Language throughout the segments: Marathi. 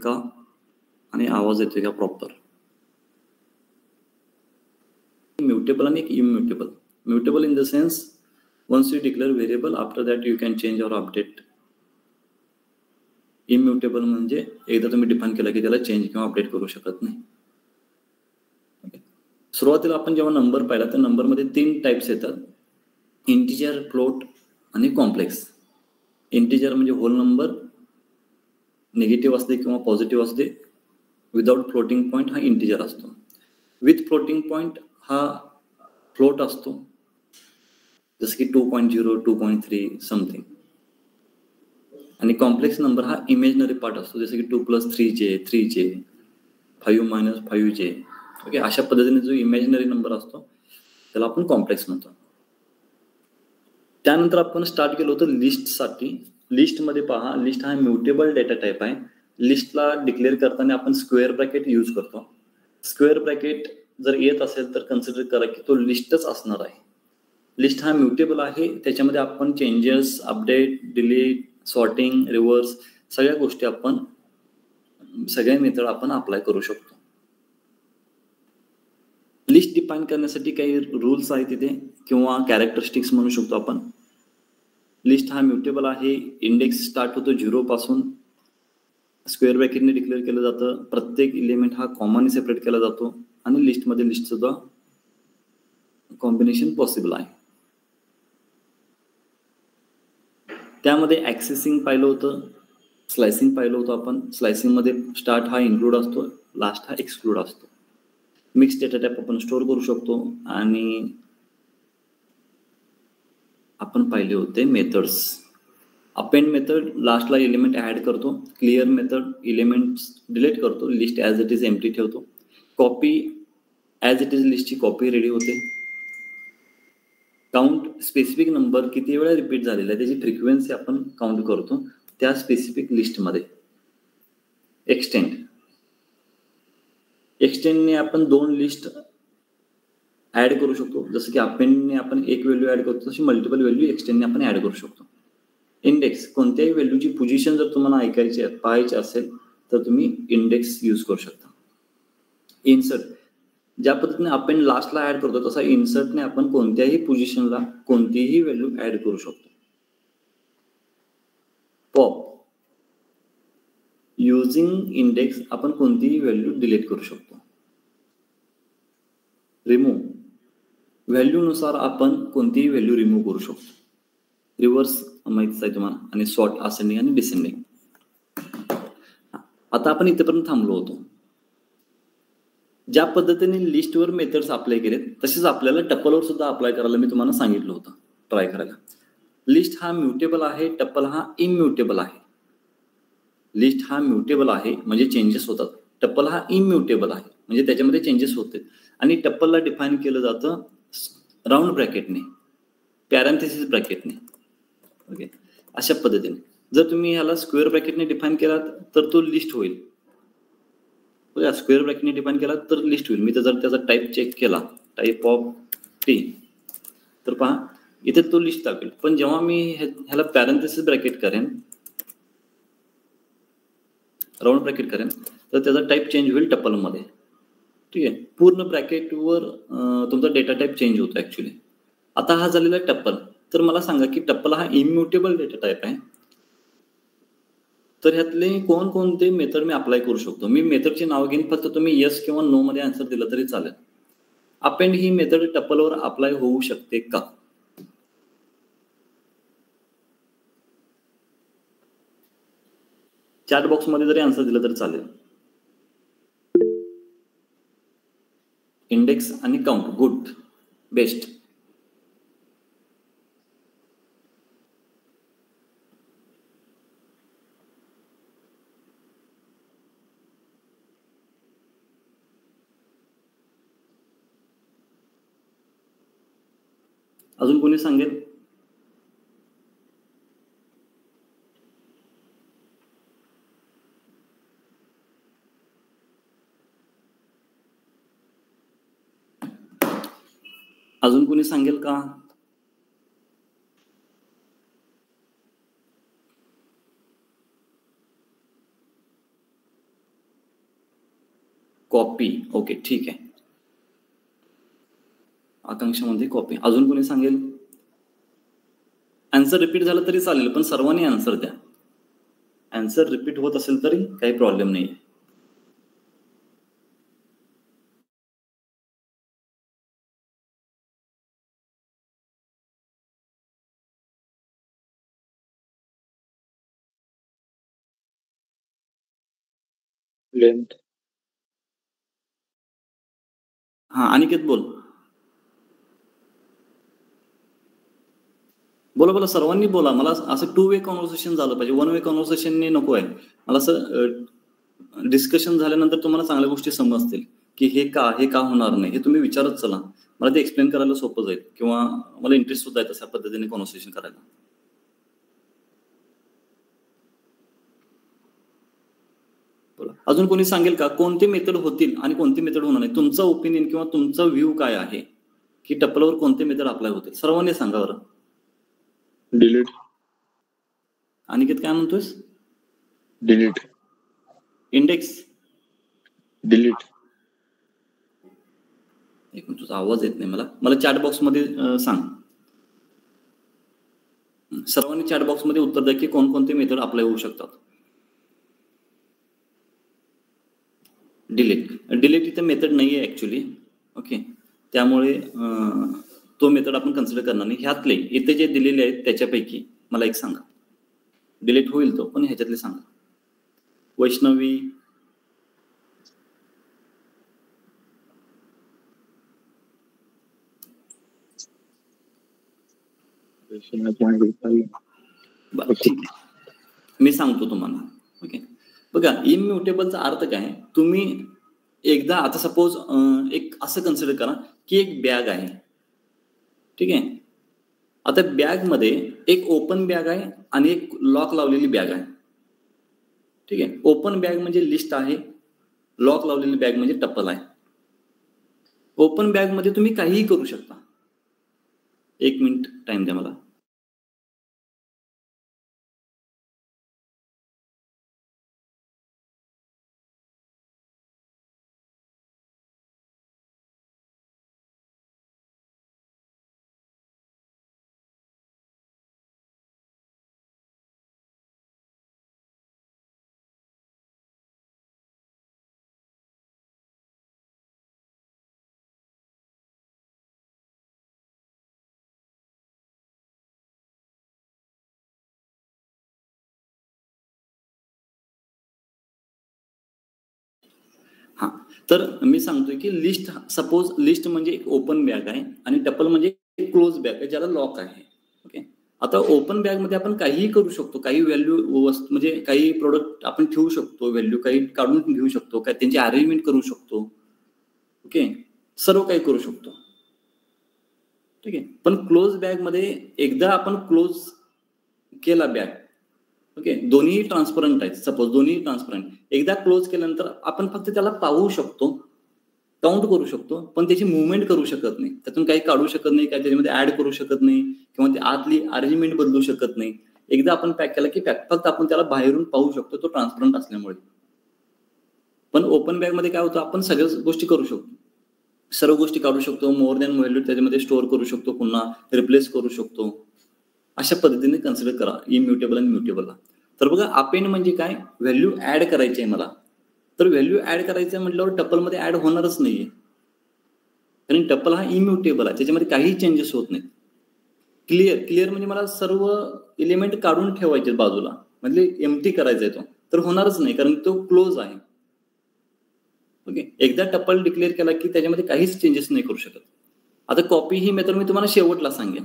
का आणि आवाज येतोय का प्रॉपर. म्युटेबल आणि एक immutable. Mutable in the sense once you declare variable after that you can change or update. Immutable म्हणजे एकदा तुम्ही डिफाइन केला की त्याला चेंज किंवा अपडेट करू शकत नाही. सुरुवातीला आपण जेव्हा नंबर पाहिला तर नंबरमध्ये 3 टाइप्स येतात, इंटिजर, फ्लोट आणि कॉम्प्लेक्स. इंटिजर म्हणजे होल नंबर, निगेटिव्ह असते किंवा पॉझिटिव्ह असते. विदाउट फ्लोटिंग पॉइंट हा इंटिजर असतो. विथ फ्लोटिंग पॉइंट हा फ्लोट असतो, जसं की 2.0, 2.3 समथिंग. आणि कॉम्प्लेक्स नंबर हा इमेजनरी पार्ट असतो, जसं की 2 + 3j, 3j, 5 - 5j. ओके, अशा पद्धतीने जो इमेजनरी नंबर असतो त्याला आपण कॉम्प्लेक्स म्हणतो. त्यानंतर आपण स्टार्ट केलं होतं लिस्टसाठी. लिस्टमध्ये पहा, लिस्ट हा म्युटेबल डेटा टाईप आहे. लिस्टला डिक्लेअर करताना आपण स्क्वेअर ब्रॅकेट यूज करतो. स्क्वेअर ब्रॅकेट जर येत असेल तर कन्सिडर करा की तो लिस्टच असणार आहे. लिस्ट हा म्युटेबल आहे, त्याच्यामध्ये आपण changes, update, delete, sorting, reverse सगळ्या गोष्टी आपण सगळ्या मेथड आपण अप्लाय करू शकतो. लिस्ट डिफाइन करण्यासाठी काही रूल्स आहेत तिथे किंवा कॅरेक्टरिस्टिक्स म्हणू शकतो आपण. लिस्ट हा म्युटेबल आहे. इंडेक्स स्टार्ट होतो 0 पासून. स्क्वेअर ब्रॅकेटने डिक्लेअर केलं जातं. प्रत्येक एलिमेंट हा कॉमाने सेपरेट केला जातो आणि लिस्टमध्ये लिस्ट सुद्धा कॉम्बिनेशन पॉसिबल आहे. त्यामध्ये ऍक्सेसिंग पाहिलं होतं, स्लायसिंग पाहिलं होतं आपण. स्लायसिंगमध्ये स्टार्ट हा इन्क्लूड असतो, लास्ट हा एक्सक्लूड असतो. मिक्स डेटा टाईप आपण स्टोअर करू शकतो. आणि आपण पाहिले होते मेथड्स. अपेंड मेथड लास्टला एलिमेंट ऍड करतो. क्लिअर मेथड एलिमेंट डिलीट करतो, list as it is empty ठेवतो. कॉपी ॲज इट इज लिस्टची कॉपी रेडी होते. काउंट स्पेसिफिक नंबर किती वेळा रिपीट झालेला आहे त्याची फ्रिक्वेन्सी आपण काउंट करतो त्या स्पेसिफिक लिस्टमध्ये. एक्सटेंडने आपण 2 लिस्ट ऍड करू शकतो. जसं की अपेंडने आपण एक व्हॅल्यू ऍड करतो, तशी मल्टिपल व्हॅल्यू एक्सटेंडने आपण ऍड करू शकतो. इंडेक्स कोणत्याही व्हॅल्यूची पोझिशन जर तुम्हाला ऐकायची पाहायची असेल तर तुम्ही इंडेक्स यूज करू शकता. इन्सर्ट ज्या पद्धतीने आपण लास्टला ऍड करतो तसा इन्सर्टने आपण कोणत्याही पोझिशनला कोणतीही व्हॅल्यू ऍड करू शकतो. पॉप युजिंग इंडेक्स आपण कोणतीही व्हॅल्यू डिलीट करू शकतो. रिमूव्ह व्हॅल्यूनुसार आपण कोणतीही व्हॅल्यू रिमूव्ह करू शकतो. रिव्हर्स माहितीच आहे तुम्हाला. आणि सॉर्ट असेंडिंग आणि डिसेंडिंग. आता आपण इथेपर्यंत थांबलो होतो. ज्या पद्धतीने लिस्टवर मेथड्स अप्लाय केले तसेच आपल्याला टपलवर सुद्धा अप्लाय करायला मी तुम्हाला सांगितलं होतं ट्राय करायला. लिस्ट हा म्युटेबल आहे, टपल हा इम्युटेबल आहे. लिस्ट हा म्युटेबल आहे म्हणजे चेंजेस होतात. टपल हा इम्युटेबल आहे म्हणजे त्याच्यामध्ये चेंजेस होते. आणि टपलला डिफाइन केलं जातं राऊंड ब्रॅकेटने, पॅरेंथेसिस ब्रॅकेटने. ओके, अशा पद्धतीने जर तुम्ही ह्याला स्क्वेअर ब्रॅकेटने डिफाइन केला तर तो लिस्ट होईल. स्क्वेअर ब्रॅकेटने डिफाइन केला तर लिस्ट होईल. मी तर जर त्याचा टाईप चेक केला, टाईप ऑफ टी, तर पहा इथे तो लिस्ट दाखवेल. पण जेव्हा मी ह्याला पॅरेंथेसिस ब्रॅकेट करेन, राऊंड ब्रॅकेट करेन, तर त्याचा टाईप चेंज होईल टपलमध्ये. ठीक आहे, पूर्ण ब्रॅकेटवर तुमचा डेटा टाईप चेंज होतो ऍक्च्युली. आता हा झालेला टप्पल. तर मला सांगा की टप्पल हा इम्युटेबल डेटा टाईप आहे. तर ह्यातले कोणकोणते मेथड मी अप्लाय करू शकतो. मी मेथडची नाव घेईन, फक्त तुम्ही येस किंवा नो मध्ये आन्सर दिला तरी चालेल. अपेंड ही मेथड टपलवर अप्लाय होऊ शकते का? चॅट बॉक्स मध्ये जरी आन्सर दिलं तरी चालेल. इंडेक्स आणि काउंट, गुड, बेस्ट. अजून कोणी सांगेल? अजून कोणी सांगेल का? कॉपी. ओके, ठीक आहे. आकांक्षामध्ये कॉपी. अजून कोणी सांगेल? आन्सर रिपीट झालं तरी चालेल, पण सर्वांनी आन्सर द्या. आन्सर रिपीट होत असेल तरी काही प्रॉब्लेम नाही. लेंथ. हा, अनिकेत बोल. बोला बोला, सर्वांनी बोला. मला असं 2 वे कॉन्व्हर्सेशन झालं पाहिजे, 1 वे कॉन्व्हर्सेशनने नको आहे मला. असं डिस्कशन झाल्यानंतर तुम्हाला चांगल्या गोष्टी समजतील की हे का होणार नाही, हे तुम्ही विचारत चला. मला ते एक्सप्लेन करायला सोपं जाईल किंवा मला इंटरेस्ट सुद्धा आहे तशा पद्धतीने कॉन्व्हर्सेशन करायला. बोला. अजून कोणी सांगेल का कोणते मेथड होतील आणि कोणते मेथड होणार नाही? तुमचा ओपिनियन किंवा तुमचा व्ह्यू काय आहे की टपलवर कोणते मेथड अप्लाय होतील? सर्वांनी सांगा बरं. डिलीट. अनिकेत काय म्हणतोयस? डिलीट. इंडेक्स. डिलीट. एक मिनिट, तुझा आवाज येत नाही मला चॅट बॉक्स मध्ये सांग. सर्वांनी चॅट बॉक्स मध्ये उत्तर द्या की कोणकोणते मेथड अप्लाय होऊ शकतात. डिलीट इथे मेथड नाही आहे ऍक्च्युली. ओके, त्यामुळे तो मेथड आपण कन्सिडर करणार नाही. ह्यातले इथे जे दिलेले आहेत त्याच्यापैकी मला एक सांगा. डिलीट होईल तो, पण ह्याच्यातले सांगा. वैष्णवी. ठीक आहे, मी सांगतो तुम्हाला. ओके, बघा, इम्युटेबलचा अर्थ काय? तुम्ही एकदा आता सपोज एक असं कन्सिडर करा की एक बॅग आहे. ठीक आहे, आता बॅग मध्ये एक ओपन बॅग आहे आणि एक लॉक लावलेली बॅग आहे. ठीक आहे, ओपन बॅग म्हणजे लिस्ट आहे, लॉक लावलेली बॅग म्हणजे टप्पल आहे. ओपन बॅग मध्ये तुम्ही काहीही करू शकता. 1 मिनिट टाइम द्या मला. हा, तर मी सांगतोय की लिस्ट, सपोज लिस्ट म्हणजे एक ओपन बॅग आहे आणि टपल म्हणजे एक क्लोज बॅग आहे ज्याला लॉक आहे. ओके, आता ओपन बॅग मध्ये आपण काहीही करू शकतो, काही व्हॅल्यू वस्तू म्हणजे काही प्रोडक्ट आपण ठेवू शकतो, व्हॅल्यू काही काढून घेऊ शकतो, काय त्यांची अरेंजमेंट करू शकतो. ओके, सर्व काही करू शकतो. ठीक आहे, पण क्लोज बॅग मध्ये एकदा आपण क्लोज केला बॅग, ओके, दोन्ही ट्रान्सपरंट आहेत, सपोज दोन्ही ट्रान्सपरंट, एकदा क्लोज केल्यानंतर आपण फक्त त्याला पाहू शकतो, काउंट करू शकतो, पण त्याची मुवमेंट करू शकत नाही, त्यातून काही काढू शकत नाही, काही त्याच्यामध्ये ऍड करू शकत नाही किंवा ती आतली अरेंजमेंट बदलू शकत नाही. एकदा आपण पॅक केला की फक्त आपण त्याला बाहेरून पाहू शकतो, तो ट्रान्सपरंट असल्यामुळे. पण ओपन बॅग मध्ये काय होतं, आपण सगळ्याच गोष्टी करू शकतो, सर्व गोष्टी काढू शकतो, मोर दॅन व्हॅल्यू त्याच्यामध्ये स्टोअर करू शकतो, पुन्हा रिप्लेस करू शकतो. अशा पद्धतीने कन्सिडर करा इम्युटेबल आणि म्युटेबलला. तर बघा, अपेंड म्हणजे काय? व्हॅल्यू ऍड करायची आहे मला. तर व्हॅल्यू ऍड करायचं म्हटल्यावर टपलमध्ये ऍड होणारच नाहीये, कारण टपल हा इम्युटेबल आहे, त्याच्यामध्ये काही चेंजेस होत नाहीत. क्लिअर म्हणजे मला सर्व एलिमेंट काढून ठेवायचे बाजूला, म्हणजे एम्प्टी करायचा आहे तो, तर होणारच नाही कारण तो क्लोज आहे. ओके, एकदा टपल डिक्लेअर केला की त्याच्यामध्ये काहीच चेंजेस नाही करू शकत. आता कॉपी ही मेथड मी तुम्हाला शेवटला सांगेन.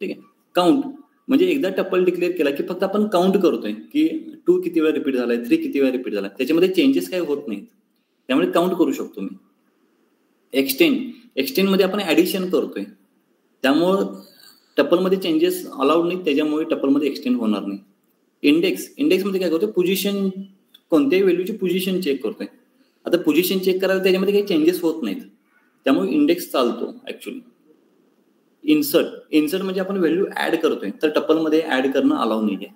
ठीक आहे, काउंट म्हणजे एकदा टपल डिक्लेअर केला की फक्त आपण काउंट करतोय की 2 किती वेळा रिपीट झालाय, 3 किती वेळा रिपीट झालाय, त्याच्यामध्ये चेंजेस काही होत नाहीत, त्यामुळे काउंट करू शकतो मी. एक्सटेंड मध्ये आपण ऍडिशन करतोय, त्यामुळं टपलमध्ये चेंजेस अलाउड नाहीत, त्याच्यामुळे टपलमध्ये एक्सटेंड होणार नाही. इंडेक्स मध्ये काय करतोय, पोझिशन, कोणत्याही व्हॅल्यूची पोझिशन चेक करतोय. आता पोझिशन चेक करायला त्याच्यामध्ये काही चेंजेस होत नाहीत, त्यामुळे इंडेक्स चालतो ऍक्च्युली. इन्सर्ट म्हणजे आपण व्हॅल्यू ऍड करतोय, तर टपलमध्ये ऍड करणं अलाव नाहीये.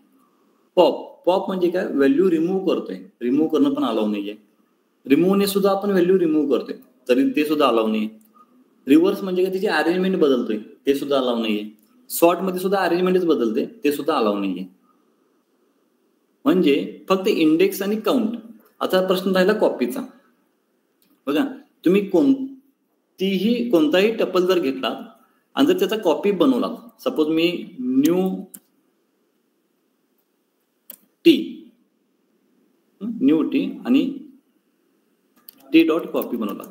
पॉप म्हणजे काय, व्हॅल्यू रिमूव्ह करतोय, रिमूव्ह करणं पण अलाव नाहीये. रिमूव्हने सुद्धा आपण व्हॅल्यू रिमूव्ह करतोय, तरी ते सुद्धा अलाव नाही. रिव्हर्स म्हणजे काय, त्याची अरेंजमेंट बदलतोय, ते सुद्धा अलाव नाहीये. सॉर्ट मध्ये सुद्धा अरेंजमेंटच बदलते, ते सुद्धा अलाव नाहीये. म्हणजे फक्त इंडेक्स आणि काउंट. आता प्रश्न राहिला कॉपीचा. बघा, तुम्ही कोणताही टपल जर घेतला आणि जर त्याचा कॉपी बनवला, सपोज मी न्यू टी आणि टी डॉट कॉपी बनवला.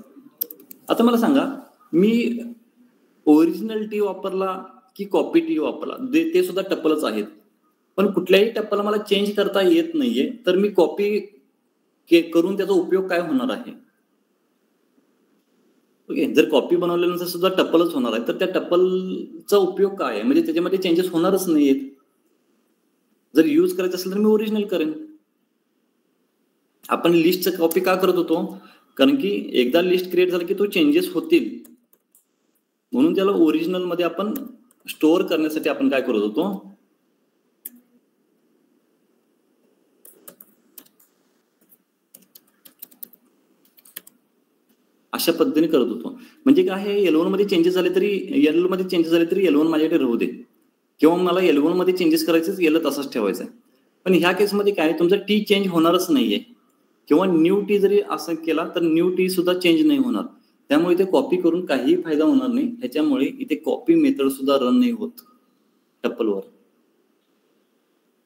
आता मला सांगा, मी ओरिजिनल टी वापरला की कॉपी टी वापरला, ते सुद्धा टप्पलच आहेत. पण कुठल्याही टप्पलला मला चेंज करता येत नाहीये, तर मी कॉपी करून त्याचा उपयोग काय होणार आहे? ओके, जर कॉपी बनवल्यानंतर सुद्धा टप्पलच होणार आहे, तर त्या टप्पलचा उपयोग काय आहे? म्हणजे त्याच्यामध्ये चेंजेस होणारच नाहीयेत. जर यूज करायचं असेल तर मी ओरिजिनल करेन. आपण लिस्टचं कॉपी का करत होतो? कारण की एकदा लिस्ट क्रिएट झाली की तो चेंजेस होतील, म्हणून त्याला ओरिजिनल मध्ये आपण स्टोअर करण्यासाठी आपण काय करत होतो? अशा पद्धतीने करत होतो. म्हणजे काय आहे, L1 मध्ये चेंजेस झाले तरी L1 माझ्याकडे राहू दे, किंवा मला L1 मध्ये चेंजेस करायचे, L तसाच ठेवायचा आहे. पण ह्या केसमध्ये काय, तुमचा टी चेंज होणारच नाहीये, किंवा न्यू टी जरी असं केला तर न्यू टी सुद्धा चेंज नाही होणार. त्यामुळे इथे कॉपी करून काहीही फायदा होणार नाही. ह्याच्यामुळे इथे कॉपी मेथड सुद्धा रन नाही होत टप्पलवर.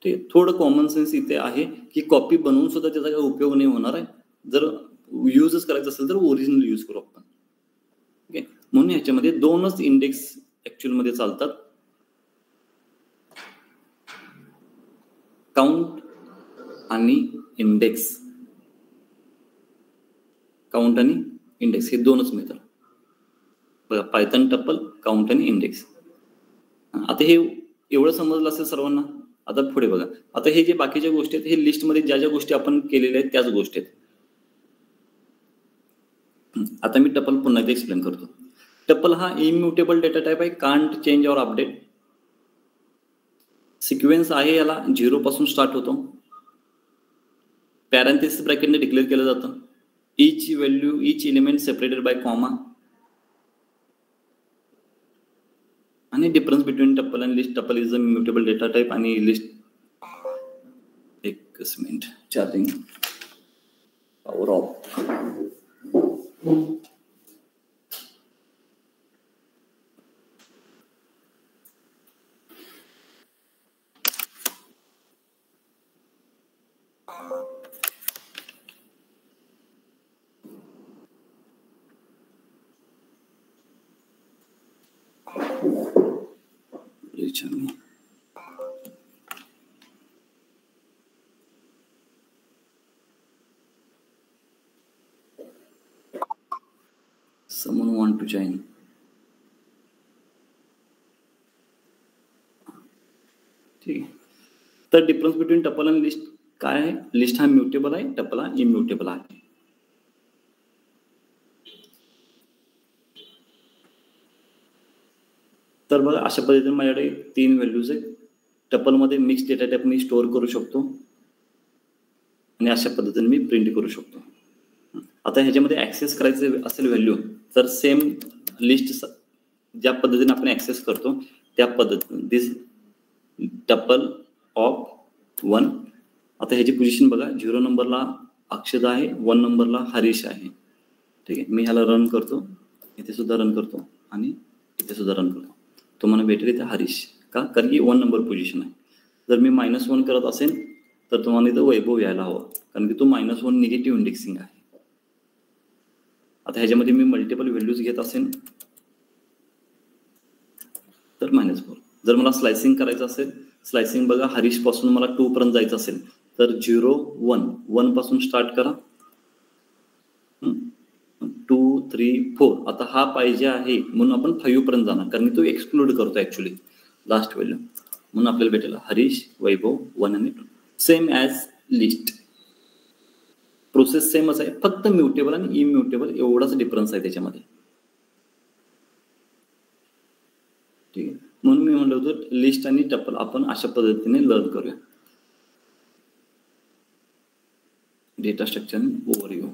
ठीक, थोडं कॉमन सेन्स इथे आहे की कॉपी बनवून सुद्धा त्याचा काही उपयोग नाही होणार आहे. जर यूजच करायचं असेल तर ओरिजिनल यूज करू आपण. ओके, म्हणून ह्याच्यामध्ये दोनच इंडेक्स ऍक्च्युअल मध्ये चालतात, काउंट आणि इंडेक्स. काउंट आणि इंडेक्स हे दोनच मेथड बघा, पायथन टप्पल, काउंट आणि इंडेक्स. आता हे एवढं समजलं असेल सर्वांना. आता पुढे बघा, आता हे जे बाकीच्या गोष्टी आहेत, हे लिस्टमध्ये ज्या ज्या गोष्टी आपण केलेल्या आहेत त्याच गोष्टी आहेत. आता मी टपल पुन्हा एकदा एक्सप्लेन करतो. टपल हा इम्युटेबल डेटा टाइप आहे, कांट चेंज और अपडेट. सिक्वेन्स आहे, याला 0 पासून स्टार्ट होतो, पॅरेंथेसिस ब्रॅकेटने डिक्लेअर केलं जातं. Each value, each element separated by comma. आणि डिफरन्स बिटवीन टप्पल आणि list. Tuple is a immutable data type आणि लिस्ट, एकच मिनिट, charging power off. Someone want to join? ठीक आहे. तर डिफरन्स बिटवीन टपल आणि लिस्ट काय आहे? लिस्ट हा म्युटेबल आहे, टपल हा इम्युटेबल आहे. तर बघा, अशा पद्धतीने माझ्याकडे 3 व्हॅल्यूज आहेत. टपलमध्ये मिक्स डेटा टाइप मी स्टोअर करू शकतो आणि अशा पद्धतीने मी प्रिंट करू शकतो. आता ह्याच्यामध्ये ऍक्सेस करायचे असेल व्हॅल्यू, तर सेम लिस्ट ज्या पद्धतीने आपण ऍक्सेस करतो त्या पद्धतीने दिस टपल ऑफ 1. आता ह्याची पोझिशन बघा, 0 नंबरला अक्षदा आहे, 1 नंबरला हरीश आहे. ठीक आहे, मी ह्याला रन करतो, इथे सुद्धा रन करतो आणि इथे सुद्धा रन करतो. तुम्हाला भेटेल इथे हरीश. का? कारण की 1 नंबर पोझिशन आहे. जर मी -1 करत असेल तर तुम्हाला इथं वैभव यायला हवं, कारण की तो -1 निगेटिव्ह इंडेक्सिंग आहे. आता ह्याच्यामध्ये मी मल्टिपल व्हॅल्यूज घेत असेल तर -4. जर मला स्लायसिंग करायचं असेल, स्लायसिंग बघा, हरीश पासून मला 2 पर्यंत जायचं असेल तर 0 1 पासून स्टार्ट करा, 2 3 4. आता हा पाहिजे आहे म्हणून आपण 5 पर्यंत जाणार, कारण तो एक्सक्लूड करतो ऍक्च्युली लास्ट व्हॅल्यू. म्हणून आपल्याला भेटेल हरीश, वैभव 1 आणि 2. Same as list. प्रोसेस सेमच आहे, फक्त म्युटेबल आणि इम्युटेबल एवढाच डिफरन्स आहे त्याच्यामध्ये. ठीक आहे, म्हणून मी म्हणलं होतं लिस्ट आणि टपल आपण अशा पद्धतीने लर्न करूया. Data structure overview.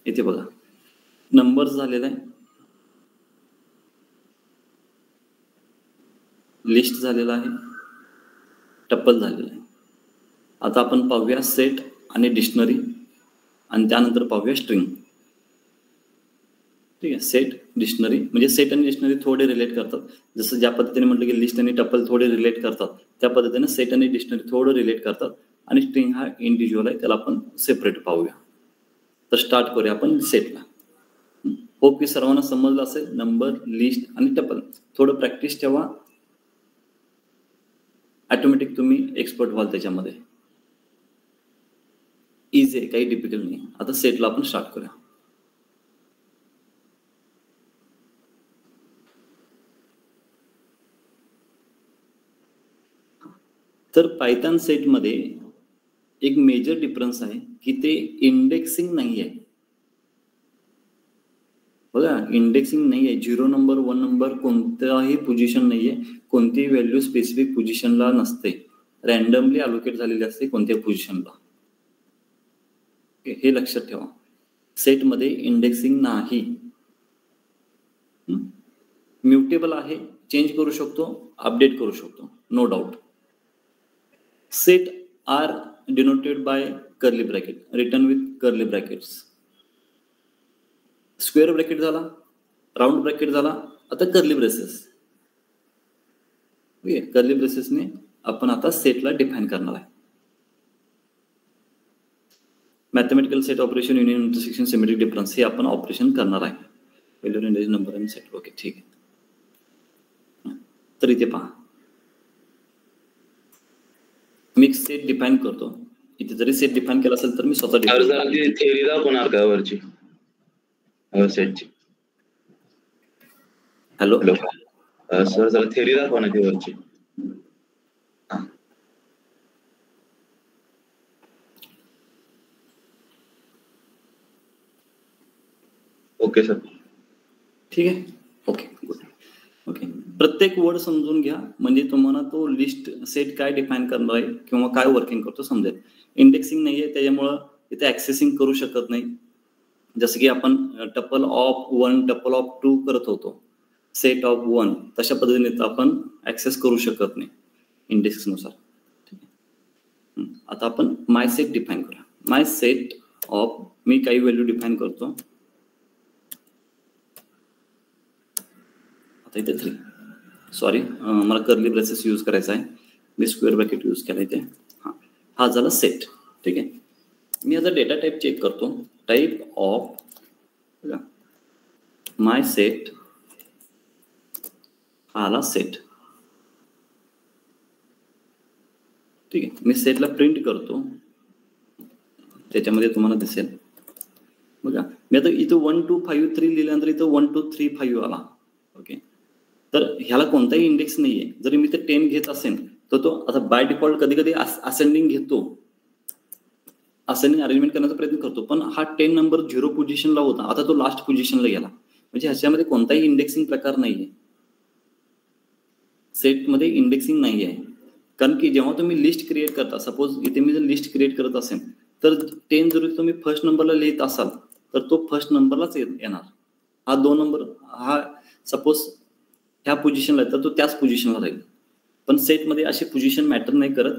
इथे बघा नंबर झालेला आहे, लिस्ट झालेला आहे, टप्पल झालेला आहे. आता आपण पाहूया सेट आणि डिक्शनरी आणि त्यानंतर पाहूया स्ट्रिंग. ठीक आहे, सेट डिक्शनरी म्हणजे सेट आणि डिक्शनरी थोडे रिलेट करतात. जसं ज्या पद्धतीने म्हटलं की लिस्ट आणि टप्पल थोडे रिलेट करतात, त्या पद्धतीने सेट आणि डिक्शनरी थोडं रिलेट करतात. आणि स्ट्रिंग हा इंडिव्हिज्युअल आहे, त्याला आपण सेपरेट पाहूया. तर स्टार्ट करूया आपण सेटला. होप की सर्वांना समजलं असेल. नंबर, लिस्ट आणि टप्पल थोडं प्रॅक्टिस ठेवा, ऑटोमॅटिक तुम्ही एक्सपर्ट व्हाल त्याच्यामध्ये. इझी आहे, काही डिफिकल्ट नाही. आता सेटला आपण स्टार्ट करूया. तर पायथन सेटमध्ये एक मेजर डिफरन्स आहे की ते इंडेक्सिंग नाही आहे. बघा, इंडेक्सिंग नाही आहे. 0 नंबर 1 नंबर कोणताही पोझिशन नाही आहे, कोणतीही व्हॅल्यू स्पेसिफिक पोझिशनला नसते, रॅन्डमली अलोकेट झालेली असते कोणत्याही पोझिशनला. हे लक्षात ठेवा, सेटमध्ये इंडेक्सिंग नाही. म्युटेबल आहे, चेंज करू शकतो, अपडेट करू शकतो, no doubt. Set are denoted by curly bracket, return with curly brackets. Square bracket झाला, राऊंड ब्रॅकेट झाला, आता कर्ली ब्रेसेस. कर्ली ब्रेसेसने आपण आता सेटला डिफाईन करणार आहे. Mathematical set operation, union, intersection, symmetric difference हे आपण ऑपरेशन करणार आहे. व्हॅल्यू इंडेक्स नंबर आणि सेट. ओके, ठीक आहे. तर इथे पहा, मी सेट डिफाईन करतो. इथे जरी सेट डिफाईन केला असेल तर मी स्वतः थेअरी दाखवणार का वरची सेटची? हॅलो सर, जरा थेअरी दाखवा ना ती वरची. ओके सर, ठीक आहे. Okay, good. ओके, प्रत्येक वर्ड समजून घ्या म्हणजे तुम्हाला तो लिस्ट सेट काय डिफाईन करणार आहे किंवा काय वर्किंग करतो समजेल. इंडेक्सिंग नाही आहे त्याच्यामुळं इथे ऍक्सेसिंग करू शकत नाही. जसं की आपण टपल ऑफ 1 टपल ऑफ 2 करत होतो, सेट ऑफ 1, तशा पद्धतीने आपण ऍक्सेस करू शकत नाही इंडेक्सनुसार. ठीक आहे. आता आपण माय सेट डिफाईन करूया. माय सेट ऑफ, मी काही व्हॅल्यू डिफाईन करतो. आता इथे 3, सॉरी मला कर्ली ब्रेसेस यूज करायचा आहे, मी स्क्वेअर ब्रॅकेट यूज केला इथे. हा झाला सेट. ठीक आहे. मी आता डेटा टाईप चेक करतो. टाईप ऑफ माय सेट, हा आला सेट. ठीक आहे. मी सेटला प्रिंट करतो, त्याच्यामध्ये तुम्हाला दिसेल. बघा, मी आता इथं 1 2 5 3 लिहिल्यानंतर इथं 1 2 3 5 आला. ओके, तर ह्याला कोणताही इंडेक्स नाहीये. जरी मी ते 10 घेत असेल तर तो आता बाय डिफॉल्ट कधी कधी असेंडिंग घेतो, असेंडिंग अरेंजमेंट करण्याचा प्रयत्न करतो, पण हा 10 नंबर 0 पोझिशनला होता, आता तो लास्ट पोझिशनला गेला. म्हणजे ह्याच्यामध्ये कोणताही इंडेक्सिंग प्रकार नाहीये, सेटमध्ये इंडेक्सिंग नाही आहे. कारण की जेव्हा तुम्ही लिस्ट क्रिएट करता, सपोज इथे मी जर लिस्ट क्रिएट करत असेल तर 10 जर तुम्ही फर्स्ट नंबरला लिहित असाल तर तो फर्स्ट नंबरलाच येणार. हा 2 नंबर, हा सपोज ह्या पोझिशनला आहे तर तो त्याच पोझिशनला राहील. पण सेटमध्ये अशी पोझिशन मॅटर नाही करत,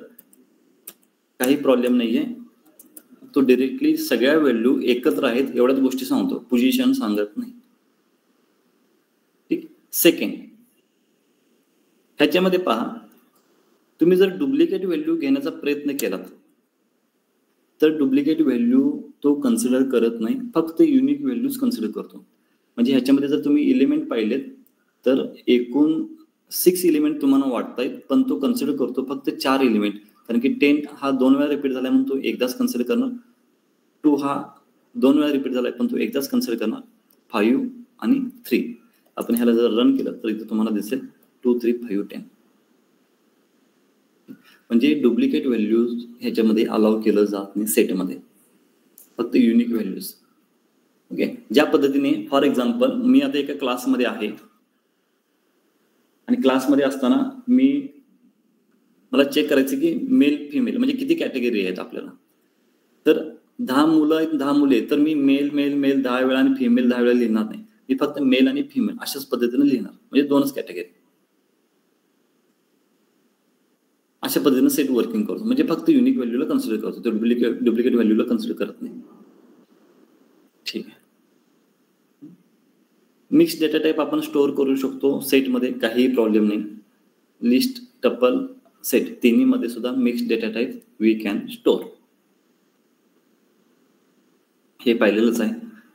काही प्रॉब्लेम नाहीये. तो डायरेक्टली सगळ्या व्हॅल्यू एकत्र आहेत एवढ्याच गोष्टी सांगतो, पोझिशन सांगत नाही. ठीक. सेकंड, ह्याच्यामध्ये पहा, तुम्ही जर डुप्लिकेट व्हॅल्यू घेण्याचा प्रयत्न केलात तर डुप्लिकेट व्हॅल्यू तो कन्सिडर करत नाही, फक्त युनिक व्हॅल्यूज कन्सिडर करतो. म्हणजे ह्याच्यामध्ये जर तुम्ही एलिमेंट पाहिलेत तर एकूण 6 एलिमेंट तुम्हाला वाटतायत, पण तो कन्सिडर करतो फक्त 4 एलिमेंट. कारण की 10 हा 2 वेळा रिपीट झालाय म्हणून तो एकदाच कन्सिडर करणार, 2 हा 2 वेळा रिपीट झालाय पण तो एकदाच कन्सिडर करणार, 5 आणि 3. आपण ह्याला जर रन केलं तर इथे तुम्हाला दिसेल 2 3 5 10. म्हणजे डुप्लिकेट व्हॅल्यूज ह्याच्यामध्ये अलाउ केलं जात नाही सेटमध्ये, फक्त युनिक व्हॅल्यूज. ओके, ज्या पद्धतीने फॉर एक्झाम्पल मी आता एका क्लासमध्ये आहे आणि क्लासमध्ये असताना मला चेक करायचं की मेल फिमेल म्हणजे किती कॅटेगरी आहेत आपल्याला. तर 10 मुलं आहेत 10 मुले तर मी मेल मेल मेल 10 वेळा आणि फिमेल 10 वेळा लिहिणार नाही. मी फक्त मेल आणि फिमेल अशाच पद्धतीने लिहिणार, म्हणजे 2च कॅटेगरी. अशा पद्धतीने सेट वर्किंग करतो, म्हणजे फक्त युनिक व्हॅल्यूला कन्सिडर करतो, तो डुप्लिकेट व्हॅल्यूला कन्सिडर करत नाही. ठीक आहे. मिक्स डेटा टाईप आपण स्टोअर करू शकतो सेटमध्ये, काहीही प्रॉब्लेम नाही. लिस्ट, टपल, सेट तिन्ही मध्ये सुद्धा mix data type we can store. हे पाहिलेलंच आहे.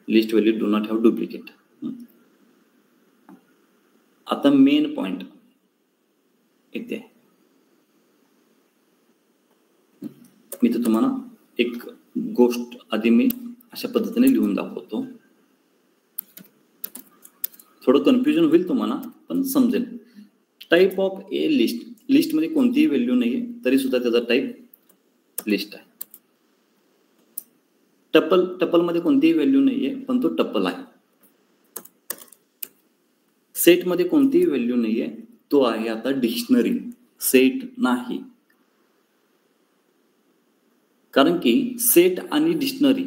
List value do not have duplicate. आता मेन पॉइंट इथे आहे. मी तर तुम्हाला एक गोष्ट आधी मी अशा पद्धतीने लिहून दाखवतो. थोडं कन्फ्युजन होईल तुम्हाला, पण समजेल. Type of A list. List मध्ये कोणतीही व्हॅल्यू नाहीये तरी सुद्धा त्याचा टाईप लिस्ट आहे. टपल मध्ये कोणतीही व्हॅल्यू नाहीये पण तो टपल आहे. सेट मध्ये कोणतीही व्हॅल्यू नाहीये, तो आहे आता डिक्शनरी. सेट नाही, कारण की सेट आणि डिक्शनरी,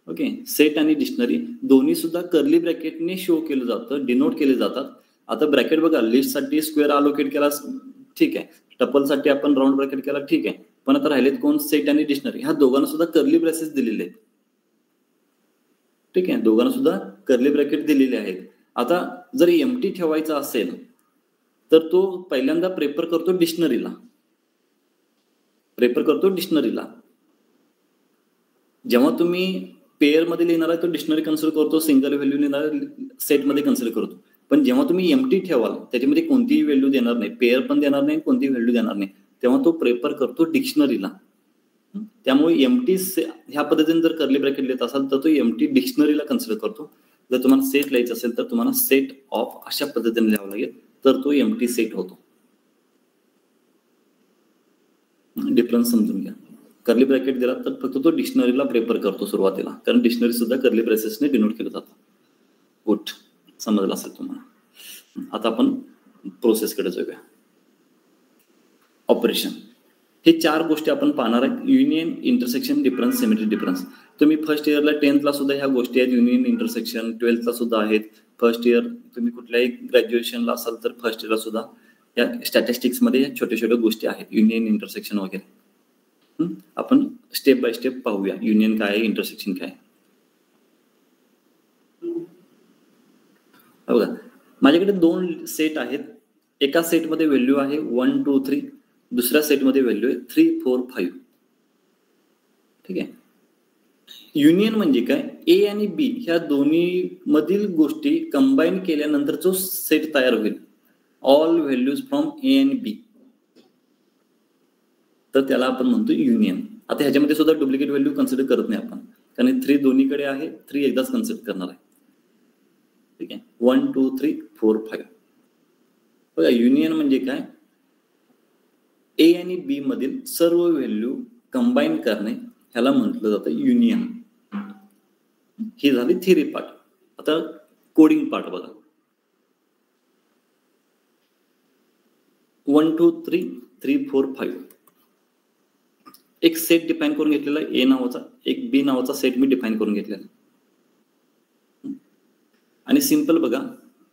ओके, सेट आणि डिक्शनरी दोन्ही सुद्धा कर्ली ब्रॅकेटने शो केलं जातं, डिनोट केले जातात. आता ब्रॅकेट बघा, लिस्ट साठी स्क्वेअर अलोकेट केला, ठीक आहे. टपल साठी आपण राऊंड ब्रॅकेट केला, ठीक आहे. पण आता राहिलेत कोण? सेट आणि डिक्शनरी. ह्या दोघांना सुद्धा कर्ली ब्रेसेस दिलेले आहेत. ठीक आहे, दोघांना सुद्धा कर्ली ब्रॅकेट दिलेले आहेत. आता जर एम्प्टी ठेवायचा असेल तर तो पहिल्यांदा प्रेफर करतो डिक्शनरीला. जेव्हा तुम्ही पेअर मध्ये लिहिणार आहे तो डिक्शनरी कन्सिडर करतो, सिंगल व्हॅल्यू लिहिणार सेट मध्ये कन्सिडर करतो. पण जेव्हा तुम्ही एम्प्टी ठेवाल त्याच्यामध्ये कोणतीही व्हॅल्यू देणार नाही, पेअर पण देणार नाही, कोणतीही व्हॅल्यू देणार नाही, तेव्हा तो प्रेफर करतो डिक्शनरीला. त्यामुळे एम्प्टी ह्या पद्धतीने जर कर्ली ब्रॅकेट लिहित असाल तर तो एम्प्टी डिक्शनरीला कन्सिडर करतो. जर तुम्हाला सेट लिहायचं असेल तर तुम्हाला सेट ऑफ अशा पद्धतीने लिहावं लागेल, तर तो एम्प्टी सेट होतो. डिफरन्स समजून घ्या. कर्ली ब्रॅकेट दिला तर फक्त तो डिक्शनरीला प्रेफर करतो सुरुवातीला, कारण डिक्शनरी सुद्धा कर्ली ब्रेसेसने डिनोट केलं जातं. गुड, समजलं असेल तुम्हाला. आता आपण प्रोसेसकडे जाऊया. ऑपरेशन, हे 4 गोष्टी आपण पाहणार आहे. Union, intersection, difference, symmetry, difference. तुम्ही फर्स्ट इयरला 10th ला सुद्धा ह्या गोष्टी आहेत. युनियन, इंटरसेक्शन 12th ला सुद्धा आहेत. फर्स्ट इयर तुम्ही कुठल्याही ग्रॅज्युएशनला असाल तर फर्स्ट इयरला सुद्धा या स्टॅटिस्टिक्स मध्ये या छोट्या छोट्या गोष्टी आहेत, युनियन, इंटरसेक्शन वगैरे. आपण स्टेप बाय स्टेप पाहूया युनियन काय आहे, इंटरसेक्शन काय आहे. बघा, माझ्याकडे 2 सेट आहेत. एका सेटमध्ये व्हॅल्यू आहे 1 2 3, दुसऱ्या सेटमध्ये व्हॅल्यू आहे 3 4 5. ठीक आहे. युनियन म्हणजे काय? ए आणि बी ह्या दोन्ही मधील गोष्टी कंबाईन केल्यानंतर जो सेट तयार होईल, ऑल व्हॅल्यूज फ्रॉम ए आणि बी, तर त्याला आपण म्हणतो युनियन. आता ह्याच्यामध्ये सुद्धा डुप्लिकेट व्हॅल्यू कन्सिडर करत नाही आपण, कारण 3 दोन्हीकडे आहे, 3 एकदाच कन्सिडर करणार आहे. ठीक आहे. 1 2 3 4 5. बघा, युनियन म्हणजे काय? ए आणि बी मधील सर्व व्हॅल्यू कंबाईन करणे, ह्याला म्हटलं जातं युनियन. ही झाली थिअरी पार्ट. आता कोडिंग पार्ट बघा. 1 2 3 3 4 5 एक सेट डिफाईन करून घेतलेला आहे, ए नावाचा, एक बी नावाचा सेट मी डिफाईन करून घेतलेला. आणि सिंपल बघा,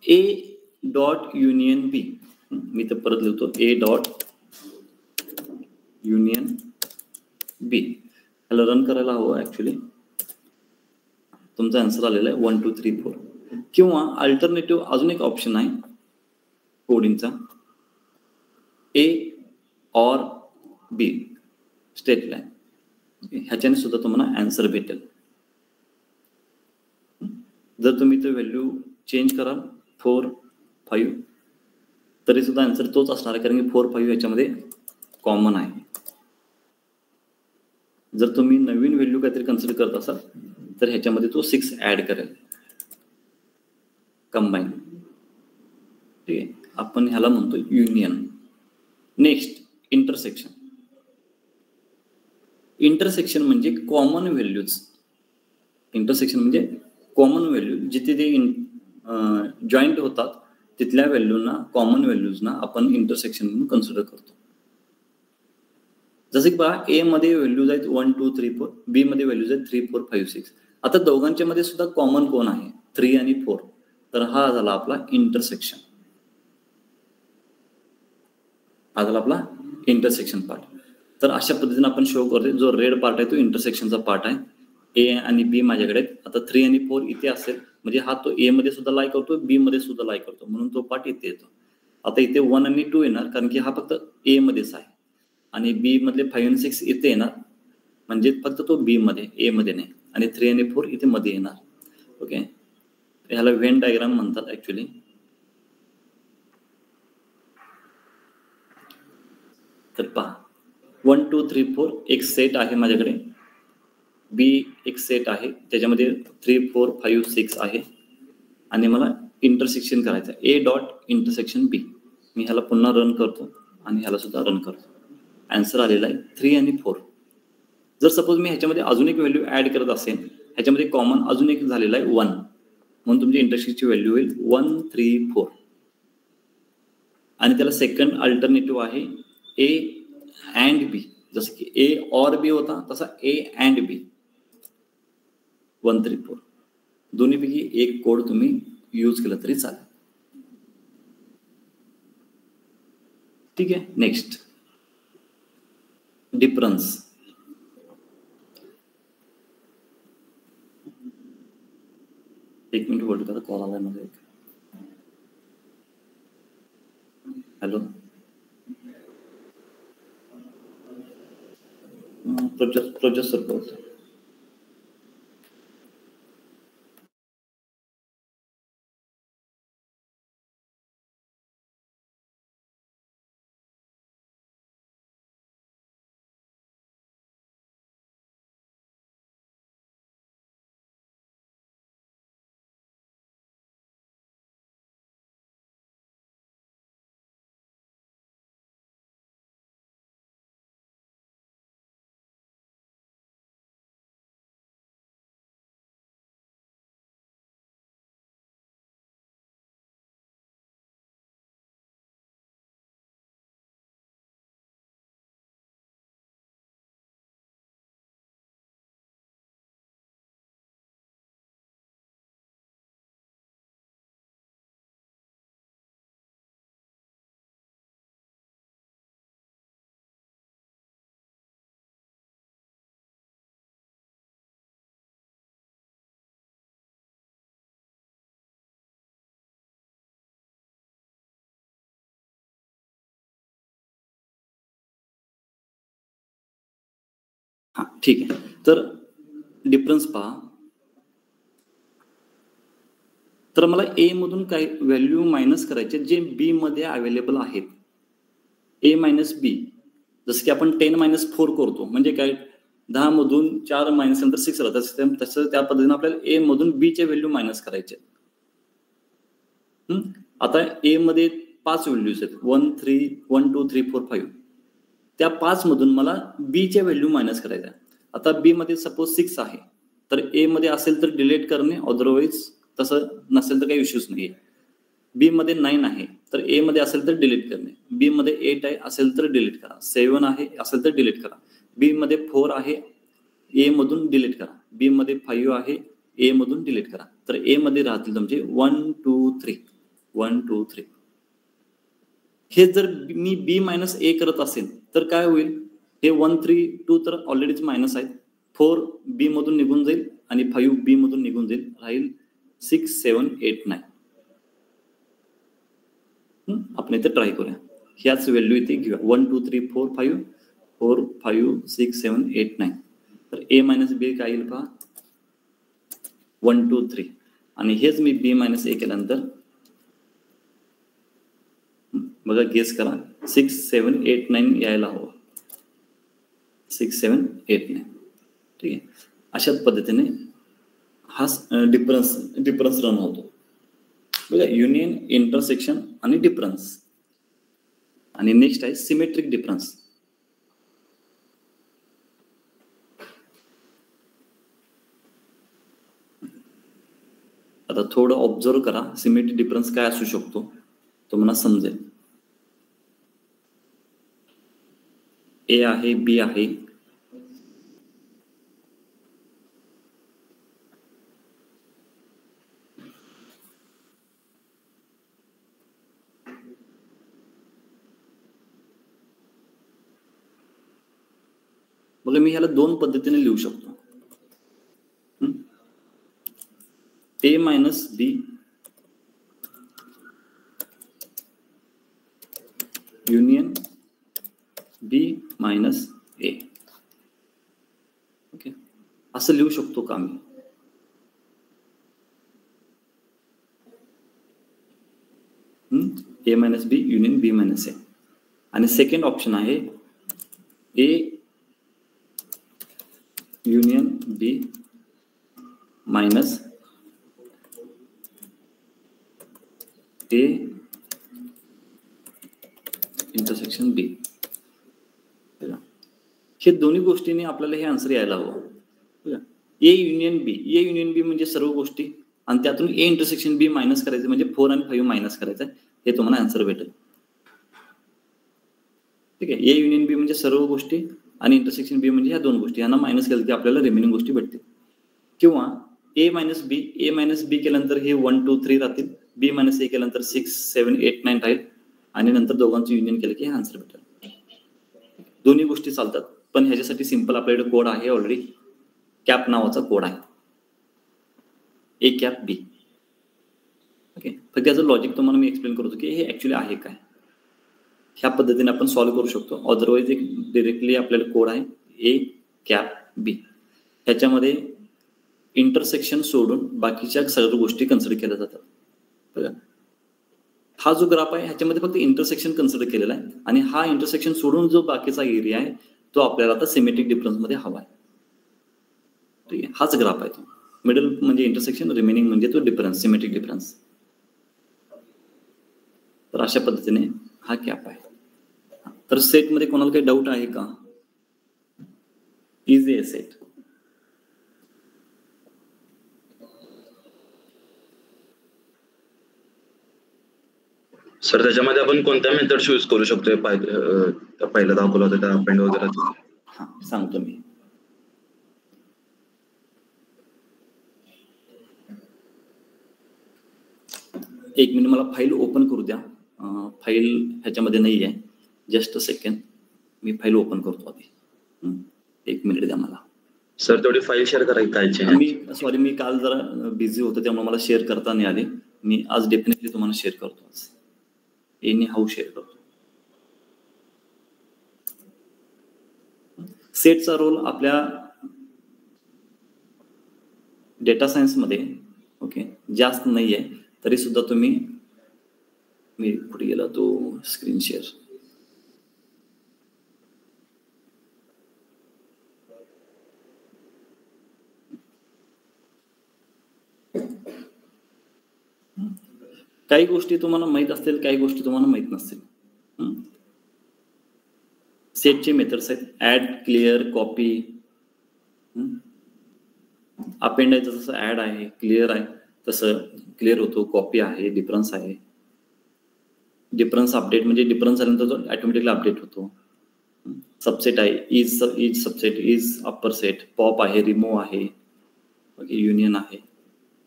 ए डॉट युनियन बी, मी तर परत लिहितो, ए डॉट युनियन बी. ह्याला रन करायला हवं ऍक्च्युली. तुमचा आन्सर आलेला आहे 1 2 3 4. किंवा अल्टरनेटिव्ह अजून एक ऑप्शन आहे कोडिंगचा, ए ऑर बी स्टेट लाईन. ह्याच्याने सुद्धा तुम्हाला आन्सर भेटेल. जर तुम्ही तो व्हॅल्यू चेंज कराल 4 5 तरी सुद्धा आन्सर तोच असणार आहे, कारण की 4 5 याच्यामध्ये कॉमन आहे. जर तुम्ही नवीन व्हॅल्यू काहीतरी कन्सिडर करत असाल तर ह्याच्यामध्ये तो 6 ऍड करेल कंबाईन. ठीक आहे. आपण ह्याला म्हणतो युनियन. Next, intersection. इंटरसेक्शन म्हणजे कॉमन व्हॅल्यूज. इंटरसेक्शन म्हणजे कॉमन व्हॅल्यू, जिथे ते जॉईंट होतात तिथल्या व्हॅल्यूना, कॉमन व्हॅल्यूजना आपण इंटरसेक्शन म्हणून कन्सिडर करतो. जसं की पहा ए मध्ये व्हॅल्यूज आहेत 1 2 3 4, बी मध्ये व्हॅल्यूज आहेत 3 4 5 6. आता दोघांच्या मध्ये सुद्धा कॉमन कोण आहे 3 आणि 4. तर हा झाला आपला इंटरसेक्शन. हा झाला आपला इंटरसेक्शन पार्ट. तर अशा पद्धतीने आपण शो करतो. जो रेड पार्ट आहे तो इंटरसेक्शनचा पार्ट आहे. ए आणि बी माझ्याकडे आहेत. आता 3 आणि 4 इथे असेल म्हणजे हा तो ए मध्ये सुद्धा लाई करतो, बी मध्ये सुद्धा लाई करतो, म्हणून तो पार्ट इथे येतो. आता इथे 1 आणि 2 येणार कारण की हा फक्त ए मध्येच आहे आणि बी मधले 5 आणि 6 इथे येणार म्हणजे फक्त तो बी मध्ये, ए मध्ये नाही. आणि 3 आणि 4 इथे मध्ये येणार. ओके, ह्याला व्हेन डायग्राम म्हणतात ऍक्च्युली. तर पहा 1 2 3 4 एक सेट आहे माझ्याकडे, बी एक सेट आहे त्याच्यामध्ये 3 4 5 6 आहे आणि मला इंटरसेक्शन करायचं आहे. ए डॉट इंटरसेक्शन बी. मी ह्याला पुन्हा रन करतो आणि ह्याला सुद्धा रन करतो. आन्सर आलेला आहे 3 आणि 4. जर सपोज मी ह्याच्यामध्ये अजून एक व्हॅल्यू ऍड करत असेल, ह्याच्यामध्ये कॉमन अजून एक झालेला आहे 1, म्हणून तुमची इंटरसेक्शनची व्हॅल्यू होईल 1 3 4. आणि त्याला सेकंड अल्टरनेटिव्ह आहे ए अँड बी. जसं की ए ऑर बी होता तसा ए अँड बी 1 3 4. दोन्हीपैकी एक कोड तुम्ही यूज केला तरी चालेल. ठीक आहे. Next difference. एक मिनिट होल्ड करा, कॉल आलाय माझा एक. हॅलो, प्रोजेक्ट सर बोलतो. हा ठीक आहे. तर डिफरन्स पहा. तर मला ए मधून काही व्हॅल्यू मायनस करायचे जे बी मध्ये अवेलेबल आहेत. ए मायनस बी. जसं की आपण 10 मायनस 4 करतो म्हणजे काय 10 मधून 4 मायनस नंतर 6 राहतात, तसं त्या पद्धतीने आपल्याला ए मधून बी चे व्हॅल्यू मायनस करायचे. आता ए मध्ये 5 व्हॅल्यूज आहेत 1 2 3 4 5. त्या 5 मधून मला बी चे व्हॅल्यू मायनस करायच्या. आता बी मध्ये सपोज 6 आहे तर ए मध्ये असेल तर डिलीट करणे, अदरवाईज तसं नसेल तर काही इश्यूज नाहीये. बी मध्ये 9 आहे तर ए मध्ये असेल तर डिलीट करणे. बी मध्ये 8 आहे असेल तर डिलीट करा. 7 आहे असेल तर डिलीट करा. बी मध्ये 4 आहे ए मधून डिलीट करा. बी मध्ये 5 आहे ए मधून डिलीट करा. तर ए मध्ये राहतील तुमचे 1 2 3 1 2 3. हे जर मी बी मायनस ए करत असेल तर काय होईल, हे 1 3 2 तर ऑलरेडीच मायनस आहेत. 4 बी मधून निघून जाईल आणि 5 बी मधून निघून जाईल, राहील 6 7 8 9. आपण इथे ट्राय करूया. ह्याच व्हॅल्यू इथे घेऊया 1 2 3 4 5 4 5 6 7 8 9. तर ए मायनस बी काय येईल पहा 1 2 3. आणि हेच मी बी मायनस ए केल्यानंतर बघा गेस करा 6 7 8 9 यायला हवं. 6 7 8 9. ठीक आहे. अशाच पद्धतीने हा डिफरन्स रन होतो. बघा युनियन, इंटरसेक्शन आणि डिफरन्स. आणि नेक्स्ट आहे सिमेट्रिक डिफरन्स. आता थोडं ऑब्झर्व करा सिमेट्रिक डिफरन्स काय असू शकतो तुम्हाला समजेल. ए आहे, बी आहे, बघा मी ह्याला दोन पद्धतीने लिहू शकतो. A minus B union B minus A. Okay, असं लिहू शकतो का मी? A minus B union B minus A. आणि सेकंड ऑप्शन आहे A union B minus A intersection B. हे दोन्ही गोष्टींनी आपल्याला हे आन्सर यायला हवं. ए युनियन बी म्हणजे सर्व गोष्टी आणि त्यातून ए इंटरसेक्शन बी मायनस करायचं म्हणजे 4 आणि 5 मायनस करायचं, हे तुम्हाला आन्सर भेटेल. ठीक आहे, ए युनियन बी म्हणजे सर्व गोष्टी आणि इंटरसेक्शन बी म्हणजे ह्या दोन गोष्टी, यांना मायनस केलं की आपल्याला रिमेनिंग गोष्टी भेटतील. किंवा ए मायनस बी केल्यानंतर हे 1 2 3 राहतील, बी मायनस ए केल्यानंतर 6 7 8 9 राहील आणि नंतर दोघांचं युनियन केलं की हे आन्सर भेटेल. दोन्ही गोष्टी चालतात, पण ह्याच्यासाठी सिंपल आपल्याकडे कोड आहे ऑलरेडी. कॅप नावाचा कोड आहे, ए कॅप बी. ओके, तर त्याचं लॉजिक तुम्हाला मी एक्सप्लेन करतो की हे ऍक्च्युली आहे काय. ह्या पद्धतीने आपण सॉल्व्ह करू शकतो. अदरवाईज एक डिरेक्टली आपल्याला कोड आहे ए कॅप बी. ह्याच्यामध्ये इंटरसेक्शन सोडून बाकीच्या सर्व गोष्टी कन्सिडर केल्या जातात. बघा, हा जो ग्राफ आहे ह्याच्यामध्ये फक्त इंटरसेक्शन कन्सिडर केलेला आहे आणि हा इंटरसेक्शन सोडून जो बाकीचा एरिया आहे तो आपल्याला आता सिमेट्रिक डिफरन्स मध्ये हवा आहे. ठीक आहे, हाच ग्राफ आहे तो. मिडल म्हणजे इंटरसेक्शन, रिमेनिंग म्हणजे तो डिफरन्स, सिमेट्रिक डिफरन्स. तर अशा पद्धतीने हा कॅप आहे. तर सेट मध्ये कोणाला काही डाऊट आहे का? इझी आहे सेट. सर त्याच्यामध्ये आपण कोणत्या मेथड यूज करू शकतोय? पहिलं दाखवलं होतं त्या अपेंड वगैरे. हा, सांगतो मी. एक मिनिट, मला फाईल ओपन करू द्या. फाईल ह्याच्यामध्ये नाही आहे. Just a second, me file open करतो आधी. एक मिनिट द्या मला. सर तेवढी फाईल शेअर करायची काय? मी काल जरा बिझी होतो त्यामुळे मला शेअर करता नाही आली. मी आज डेफिनेटली तुम्हाला शेअर करतो. आज एनी हाऊ शेअर करतो. सेटचा रोल आपल्या डेटा सायन्स मध्ये ओके जास्त नाहीये, तरी सुद्धा तुम्ही, मी कुठे गेला तो स्क्रीन शेअर. काही गोष्टी तुम्हाला माहित असतील, काही गोष्टी तुम्हाला माहित नसतील. सेटचे मेथड्स आहेत ऍड, क्लिअर, कॉपी. अपेंड आहे जसं ऍड आहे, क्लिअर आहे तसं क्लिअर होतो, कॉपी आहे, डिफरन्स आहे. डिफरन्स अपडेट म्हणजे डिफरन्स झाल्यानंतर तो ऑटोमॅटिकली अपडेट होतो. सबसेट आहे, is subset, is upper set, pop आहे, रिमूव्ह आहे, ओके, युनियन आहे.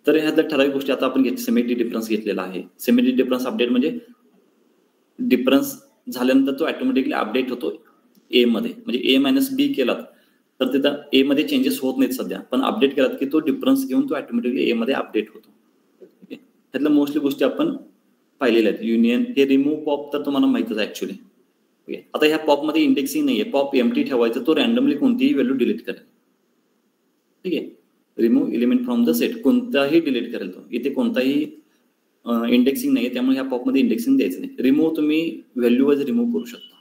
तर ह्यातल्या ठराविक गोष्टी आता आपण सिमेट्रिक डिफरन्स घेतलेला आहे. सिमेट्रिक डिफरन्स अपडेट म्हणजे डिफरन्स झाल्यानंतर तो ऑटोमॅटिकली अपडेट होतो ए मध्ये. म्हणजे ए मायनस बी केलात तर तिथं ए मध्ये चेंजेस होत नाहीत सध्या, पण अपडेट केलात की तो डिफरन्स घेऊन तो ऑटोमॅटिकली ए मध्ये अपडेट होतो. त्यातल्या मोस्टली गोष्टी आपण पाहिलेल्या आहेत. युनियन, हे रिमूव्ह पॉप तर तुम्हाला माहितच आहे ऍक्च्युली. आता ह्या पॉप मध्ये इंडेक्सिंग नाहीये, पॉप एम्प्टी ठेवायचं, तो रॅन्डमली कोणतीही व्हॅल्यू डिलीट करेल. ठीक आहे, remove element from the set, कोणताही डिलीट करेल तो. इथे कोणताही इंडेक्सिंग नाहीये त्यामुळे ह्या पॉप मध्ये इंडेक्सिंग द्यायचं नाही. रिमूव्ह तुम्ही व्हॅल्यू वाईज रिमूव्ह करू शकता.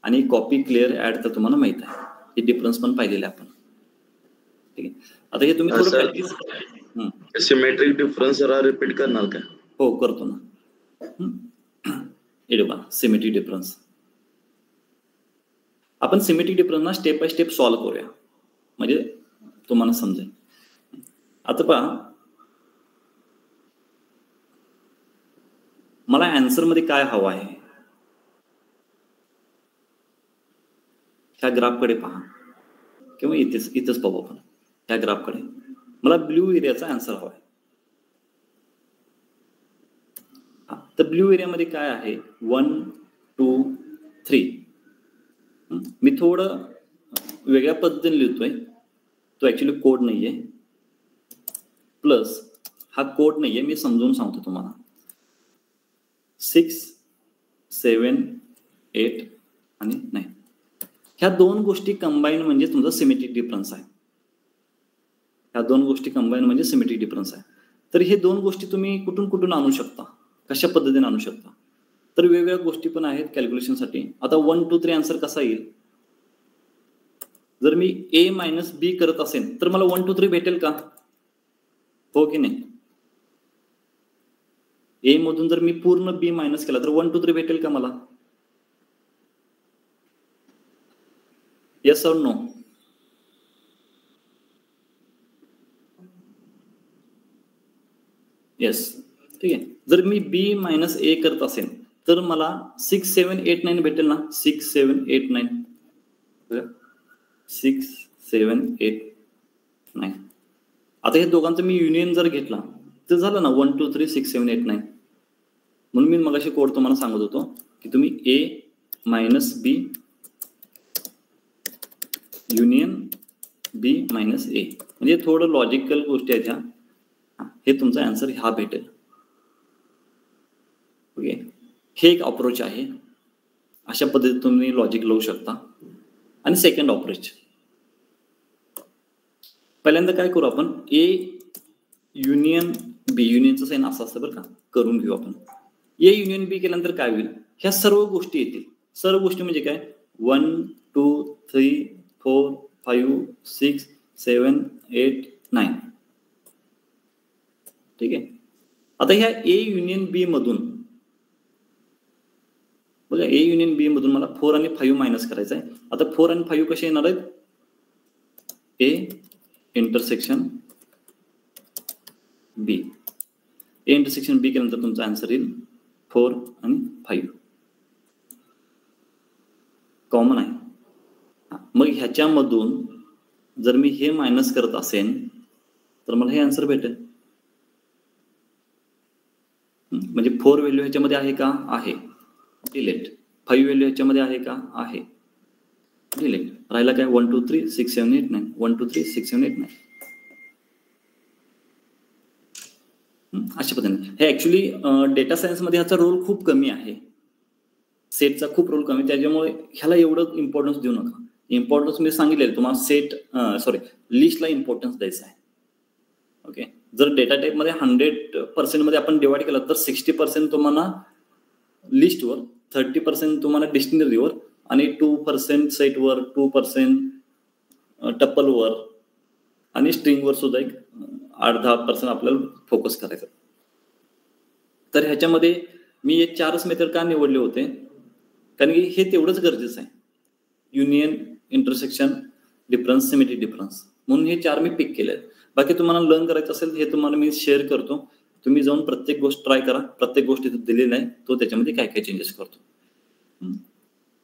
आणि कॉपी, क्लिअर, ऍड तर तुम्हाला माहित आहे. हे डिफरन्स पण पाहिलेले आपण. ठीक आहे, आता हे तुम्ही थोडं प्रॅक्टिस. सिमेट्रिक डिफरन्स जरा रिपीट करणार का? हो करतो ना. हे बघा सिमेट्रिक डिफरन्स. आपण सिमेट्रिक डिफरन्स ना स्टेप बाय स्टेप सॉल्व्ह करूया म्हणजे तुम्हाला समजेल. आता पहा, मला आन्सर मध्ये काय हवं आहे. ह्या ग्राफकडे पहा किंवा इथेच पाहू आपण ह्या ग्राफकडे. मला ब्ल्यू एरियाचा आन्सर हवाय. तर ब्ल्यू एरियामध्ये काय आहे 1 2 3. मी थोडं वेगळ्या पद्धतीने लिहितोय. तो ऍक्च्युली कोड नाहीये, प्लस हा कोड नाहीये, मी समजून सांगतो तुम्हाला. 6 7 8 आणि 9 ह्या दोन गोष्टी कंबाईन म्हणजे तुमचा सिमेट्रिक डिफरन्स आहे. ह्या दोन गोष्टी कंबाईन म्हणजे सिमेट्रिक डिफरन्स आहे. तर हे दोन गोष्टी तुम्ही कुठून आणू शकता, कशा पद्धतीने आणू शकता. तर वेगवेगळ्या गोष्टी पण आहेत कॅल्क्युलेशनसाठी. आता 1 2 3 आन्सर कसा येईल. जर मी A मायनस B करत असेल तर मला 1 2 3 भेटेल का, हो की नाही. A मधून जर मी पूर्ण B मायनस केला तर 1 2 3 भेटेल का मला, येस और नो. येस, ठीक आहे. जर मी B मायनस A करत असेल तर मला 6 7 8 9 भेटेल ना. 6 7 8 9 6 7 8 9. आता हे दोघांचं मी युनियन जर घेतला तर झालं ना 1 2 3 6 7 8 9. म्हणून मी मगाशी कोड तुम्हाला सांगत होतो की तुम्ही A minus B union B minus A म्हणजे थोडं लॉजिकल गोष्टी आहेत ह्या. हे तुमचा आन्सर हा भेटेल. ओके, हे एक अप्रोच आहे. अशा पद्धतीने तुम्ही लॉजिक लावू शकता. आणि सेकंड अप्रोच, पहिल्यांदा काय करू आपण, A युनियन B, युनियनचं साइन असं असतं बरं का, करून घेऊ आपण. A युनियन B केल्यानंतर काय होईल, ह्या सर्व गोष्टी येतील. सर्व गोष्टी म्हणजे काय 1 2 3 4 5 6 7 8 9. ठीक आहे. आता ह्या A युनियन B मधून बघा, A युनियन B मधून मला 4 आणि 5 मायनस करायचं आहे. आता 4 आणि 5 कसे येणार आहेत, A intersection B. A intersection B केल्यानंतर तुमचा आन्सर येईल 4 आणि 5 कॉमन आहे. मग ह्याच्यामधून जर मी हे मायनस करत असेल तर मला हे आन्सर भेटेल. म्हणजे 4 व्हॅल्यू ह्याच्यामध्ये आहे का, आहे, डिलीट. 5 व्हॅल्यू ह्याच्यामध्ये आहे का, आहे, डिलीट. राहिला काय 1 2 3 6 7 8 9. 1 2 3 6 7 8 9. अशा पद्धतीने हे ऍक्च्युली डेटा सायन्स मध्ये ह्याचा रोल खूप कमी आहे. सेटचा खूप रोल कमी, त्याच्यामुळे ह्याला एवढं इम्पॉर्टन्स देऊ नका. इम्पॉर्टन्स मी सांगितलेलं तुम्हाला सेट लिस्टला इम्पॉर्टन्स द्यायचा आहे. ओके, जर डेटा टाईप मध्ये 100% मध्ये आपण डिवाइड केलं तर 60% तुम्हाला लिस्टवर, 30% तुम्हाला डिक्शनरीवर आणि 2% सेटवर, 2% टपलवर आणि स्ट्रिंगवर सुद्धा एक 8-10% आपल्याला फोकस करायचं. तर ह्याच्यामध्ये मी हे 4च मेथड का निवडले होते, कारण की हे तेवढंच गरजेचं आहे. Union, intersection, difference, symmetric difference, म्हणून हे 4 मी पिक केले. बाकी तुम्हाला लर्न करायचं असेल हे तुम्हाला मी शेअर करतो. तुम्ही जाऊन प्रत्येक गोष्ट ट्राय करा. प्रत्येक गोष्टी दिलेला आहे तो त्याच्यामध्ये काय काय चेंजेस करतो.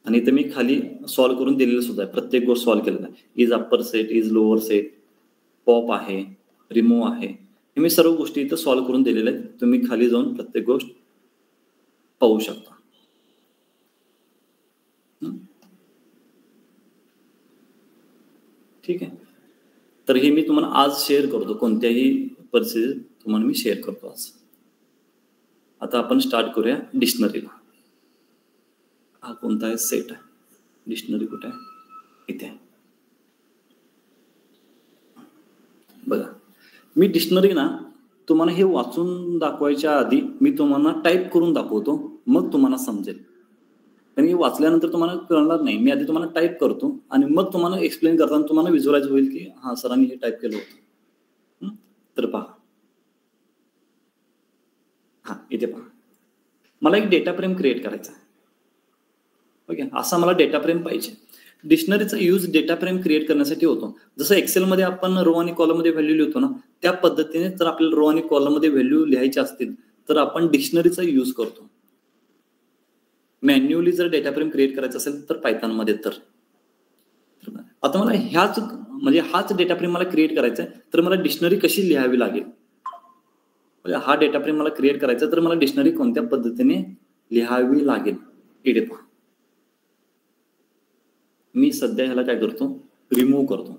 आणि इथे मी खाली सॉल्व्ह करून दिलेलं सुद्धा आहे. प्रत्येक गोष्ट सॉल्व्ह केलेला आहे. Is upper set, is lower set, pop आहे, रिमूव्ह आहे, हे मी सर्व गोष्टी इथं सॉल्व्ह करून दिलेल्या आहेत. तुम्ही खाली जाऊन प्रत्येक गोष्ट पाहू शकता. ठीक आहे. तर हे मी तुम्हाला आज शेअर करतो. कोणत्याही परिस्थितीत तुम्हाला मी शेअर करतो आज. आता आपण स्टार्ट करूया डिक्शनरीला. हा कोणता आहे, सेट आहे. डिक्शनरी कुठे आहे, इथे आहे बघा. मी डिक्शनरी ना तुम्हाला हे वाचून दाखवायच्या आधी मी तुम्हाला टाईप करून दाखवतो, मग तुम्हाला समजेल. कारण की वाचल्यानंतर तुम्हाला कळणार नाही. मी आधी तुम्हाला टाईप करतो आणि मग तुम्हाला एक्सप्लेन करताना तुम्हाला व्हिज्युअलाइज होईल की हा सरांनी हे टाईप केलं होतं. तर पहा, हा इथे पहा, मला एक डेटा फ्रेम क्रिएट करायचा आहे. ओके, असा मला डेटा फ्रेम पाहिजे. डिक्शनरीचा यूज डेटा फ्रेम क्रिएट करण्यासाठी होतो. जसं एक्सेलमध्ये आपण रो आणि कॉलम मध्ये व्हॅल्यू लिहितो ना, त्या पद्धतीने जर आपल्याला रो आणि कॉलम मध्ये व्हॅल्यू लिहायचे असतील तर आपण डिक्शनरीचा यूज करतो. मॅन्युअली जर डेटा फ्रेम क्रिएट करायचं असेल तर पायथॉन मध्ये, तर आता मला ह्याच म्हणजे हाच डेटा फ्रेम मला क्रिएट करायचा आहे, तर मला डिक्शनरी कशी लिहावी लागेल, म्हणजे हा डेटा फ्रेम मला क्रिएट करायचा तर मला डिक्शनरी कोणत्या पद्धतीने लिहावी लागेल. इथे पहा, मी सध्या ह्याला काय करतो, रिमूव्ह करतो.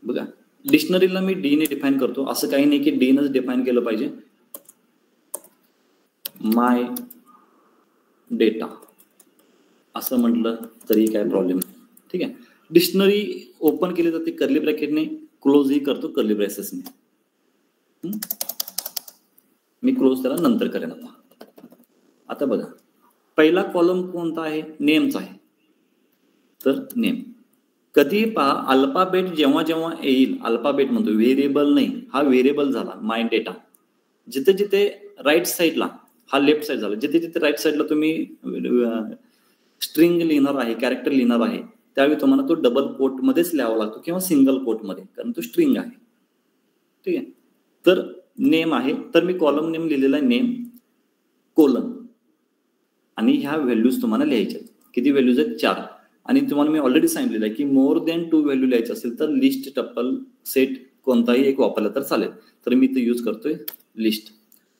बघा, डिक्शनरीला मी डी ने डिफाईन करतो. असं काही नाही की डी नच डिफाईन केलं पाहिजे. माय डेटा असं म्हटलं तरी काय प्रॉब्लेम नाही. ठीक आहे. डिक्शनरी ओपन केली जाते कर्ली ब्रॅकेटने, क्लोजही करतो कर्ली ब्रॅसेसने. मी क्लोज त्याला नंतर करेन. आता बघा, पहिला कॉलम कोणता आहे, नेमचा आहे. तर नेम कधी पहा, अल्फाबेट जेव्हा जेव्हा येईल, अल्फाबेट म्हणतो, व्हेरिएबल नाही, हा व्हेरिएबल झाला माय डेटा. जिथे जिथे राईट साईडला, हा लेफ्ट साईड झाला, जिथे जिथे राईट साईडला तुम्ही स्ट्रिंग लिहिणार आहे, कॅरेक्टर लिहिणार आहे, त्यावेळी तुम्हाला तो डबल कोट मध्येच लिहावा लागतो किंवा सिंगल कोट मध्ये, कारण तो स्ट्रिंग आहे. ठीक आहे. तर नेम आहे, तर मी कॉलम नेम लिहिलेला आहे, नेम कोलन, आणि ह्या व्हॅल्यूज तुम्हाला लिहायच्या. किती व्हॅल्यूज आहेत, 4. आणि तुम्हाला मी ऑलरेडी सांगितलेलं आहे की मोर दॅन 2 व्हॅल्यू लिहायचं असेल तर लिस्ट, टपल, सेट कोणताही एक वापरला तर चालेल. तर मी इथे यूज करतोय लिस्ट,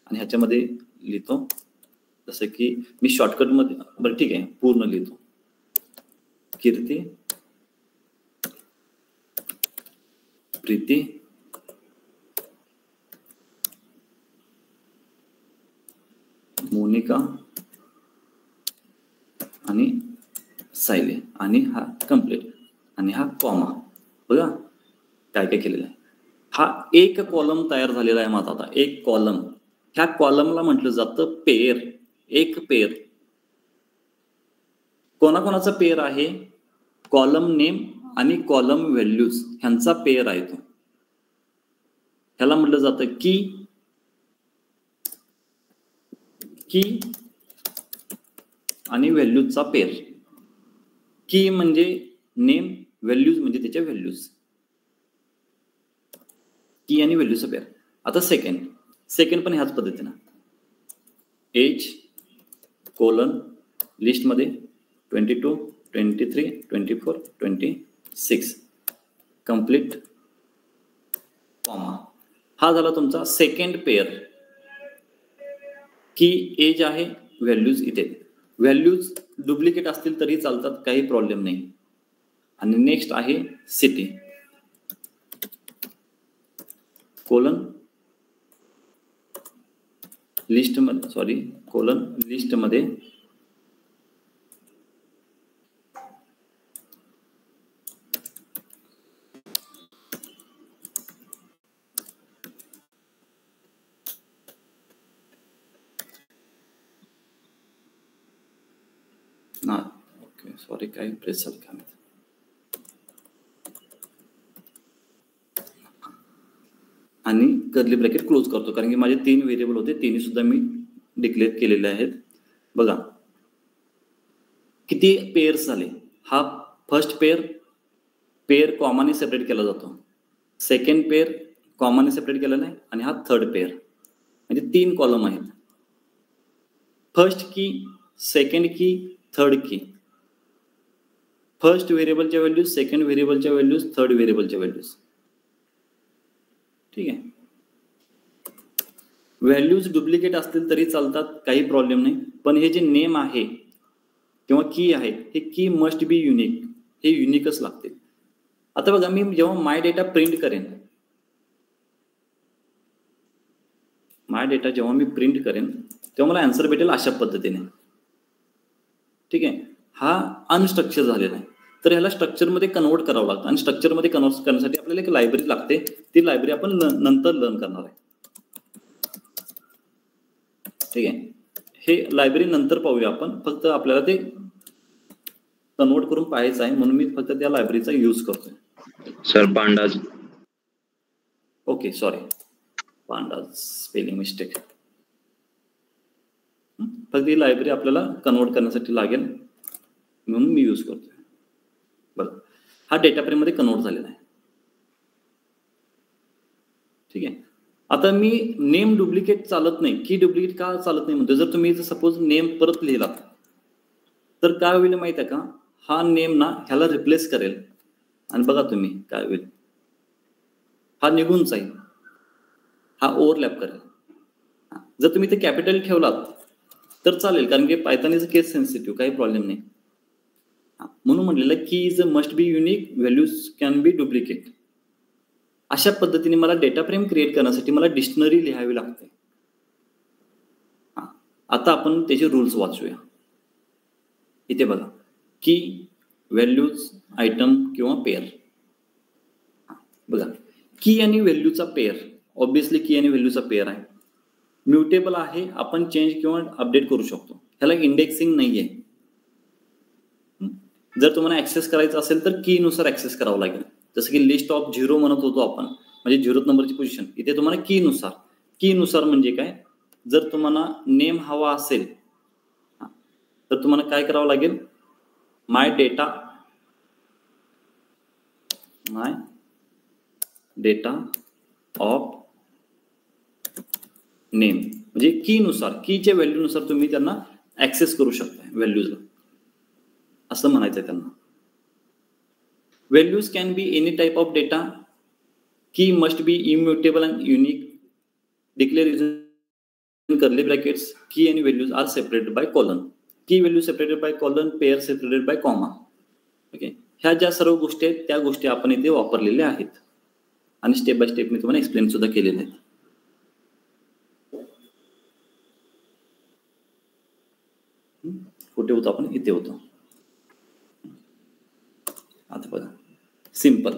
आणि ह्याच्यामध्ये लिहितो जसं की मी शॉर्टकट मध्ये, बरं ठीक आहे, पूर्ण लिहितो. कीर्ती, प्रीती, मोनिका आणि सायले, आणि हा कम्प्लीट, आणि हा कॉमा. बघा काय काय केलेलं आहे. हा एक कॉलम तयार झालेला आहे माझा. आता एक कॉलम, ह्या कॉलमला म्हटलं जातं पेअर. एक पेअर कोणाकोणाचा पेअर आहे, कॉलम नेम आणि कॉलम व्हॅल्यूज ह्यांचा पेअर आहे तो. ह्याला म्हटलं जातं की आणि व्हॅल्यूजचा पेअर. की म्हणजे नेम, व्हॅल्यूज म्हणजे त्याच्या व्हॅल्यूज, की आणि व्हॅल्यूचा पेअर. आता सेकंड पण ह्याच पद्धतीनं, एज कोलन लिस्टमध्ये 22, 23, 24, 26 कम्प्लीट कॉमा. हा झाला तुमचा सेकंड पेअर. की एज आहे, व्हॅल्यूज इथे, व्हॅल्यूज डुप्लिकेट असतील तरी चालतात, काही प्रॉब्लेम नाही. आणि नेक्स्ट आहे सिटी कोलन लिस्टमध्ये, सॉरी कोलन लिस्टमध्ये ना, ओके सॉरी काय प्रेस झालं का, आणि कर्ली ब्रॅकेट क्लोज करतो, कारण की माझे 3 व्हेरिएबल होते, तिन्ही सुद्धा मी डिक्लेअर केलेले आहेत. बघा किती पेअर्स झाले. हा फर्स्ट पेअर कॉमाने सेपरेट केला जातो, सेकंड पेअर कॉमाने सेपरेट केलेला आहे, आणि हा थर्ड पेअर, म्हणजे 3 कॉलम आहेत. फर्स्ट की, सेकंड की, थर्ड की. फर्स्ट व्हेरिएबलच्या व्हॅल्यूज, सेकंड व्हेरिएबलच्या व्हॅल्यूज, थर्ड व्हेरिएबलच्या व्हॅल्यूज. ठीक आहे. व्हॅल्यूज डुप्लिकेट असतील तरी चालतात, काही प्रॉब्लेम नाही. पण हे जे नेम आहे किंवा की आहे, हे की मस्ट बी युनिक, हे युनिकच लागते. आता बघा, मी जेव्हा माय डेटा प्रिंट करेन, माय डेटा जेव्हा मी प्रिंट करेन तेव्हा मला आन्सर भेटेल अशा पद्धतीने. ठीक आहे. हा अनस्ट्रक्चर झालेला आहे, तर ह्याला स्ट्रक्चरमध्ये कन्वर्ट करावं लागतं, आणि स्ट्रक्चरमध्ये कन्वर्ट करण्यासाठी आपल्याला एक लायब्ररी लागते. ती लायब्ररी आपण नंतर लर्न करणार आहे. ठीक आहे. हे लायब्ररी नंतर पाहूया आपण, फक्त आपल्याला ते कन्वर्ट करून पाहायचं आहे, म्हणून मी फक्त त्या लायब्ररीचा यूज करतोय. Sir pandas, okay sorry, pandas spelling mistake. फक्त ही लायब्ररी आपल्याला कन्वर्ट करण्यासाठी लागेल, म्हणून मी यूज करतोय. बरं, हा डेटा फ्रेम मध्ये कन्वर्ट झालेला आहे. ठीक आहे. आता मी नेम डुप्लिकेट चालत नाही, की डुप्लिकेट का चालत नाही म्हणतो. जर तुम्ही सपोज नेम परत लिहिलात तर काय होईल माहिती आहे का, हा नेम ना ह्याला रिप्लेस करेल आणि बघा तुम्ही काय होईल, हा निघून जाईल, हा ओव्हरलॅप करेल. जर तुम्ही ते कॅपिटल ठेवलात तर चालेल, कारण की पायथॉन इज केस सेन्सिटिव्ह, काही प्रॉब्लेम नाही. म्हणून म्हटलेलं की is must be unique, values can B duplicate. अशा पद्धतीने मला डेटा फ्रेम क्रिएट करण्यासाठी मला डिक्शनरी लिहावी लागते. आता आपण त्याचे रूल्स वाचूया. इथे बघा, की, व्हॅल्यूज, आयटम किंवा पेअर. बघा, की आणि व्हॅल्यूचा पेअर, ऑब्विसली की आणि व्हॅल्यूचा पेअर आहे. म्युटेबल आहे, आपण चेंज किंवा अपडेट करू शकतो. ह्याला इंडेक्सिंग नाहीये. जर तुम्हाला ऍक्सेस करायचं असेल तर की नुसार ऍक्सेस करावं लागेल. जसं की लिस्ट ऑफ 0 म्हणत होतो आपण, म्हणजे 0th नंबरची पोझिशन. इथे तुम्हाला की नुसार म्हणजे काय, जर तुम्हाला नेम हवा असेल तर तुम्हाला काय करावं लागेल, माय डेटा ऑफ नेम, म्हणजे कीच्या व्हॅल्यूनुसार तुम्ही त्यांना ऍक्सेस करू शकता व्हॅल्यूजला, असं म्हणायचंय त्यांना. Values can be any type of data. Key must be immutable and unique. Declare in curly brackets. Key आणि values are separated by colon. Key value separated by colon, pair separated by comma. Okay, ह्या ज्या सर्व गोष्टी आहेत त्या गोष्टी आपण इथे वापरलेल्या आहेत आणि स्टेप बाय स्टेप मी तुम्हाला एक्सप्लेन सुद्धा केलेले आहेत. कुठे होतो आपण, इथे होतो. आता बघा, सिंपल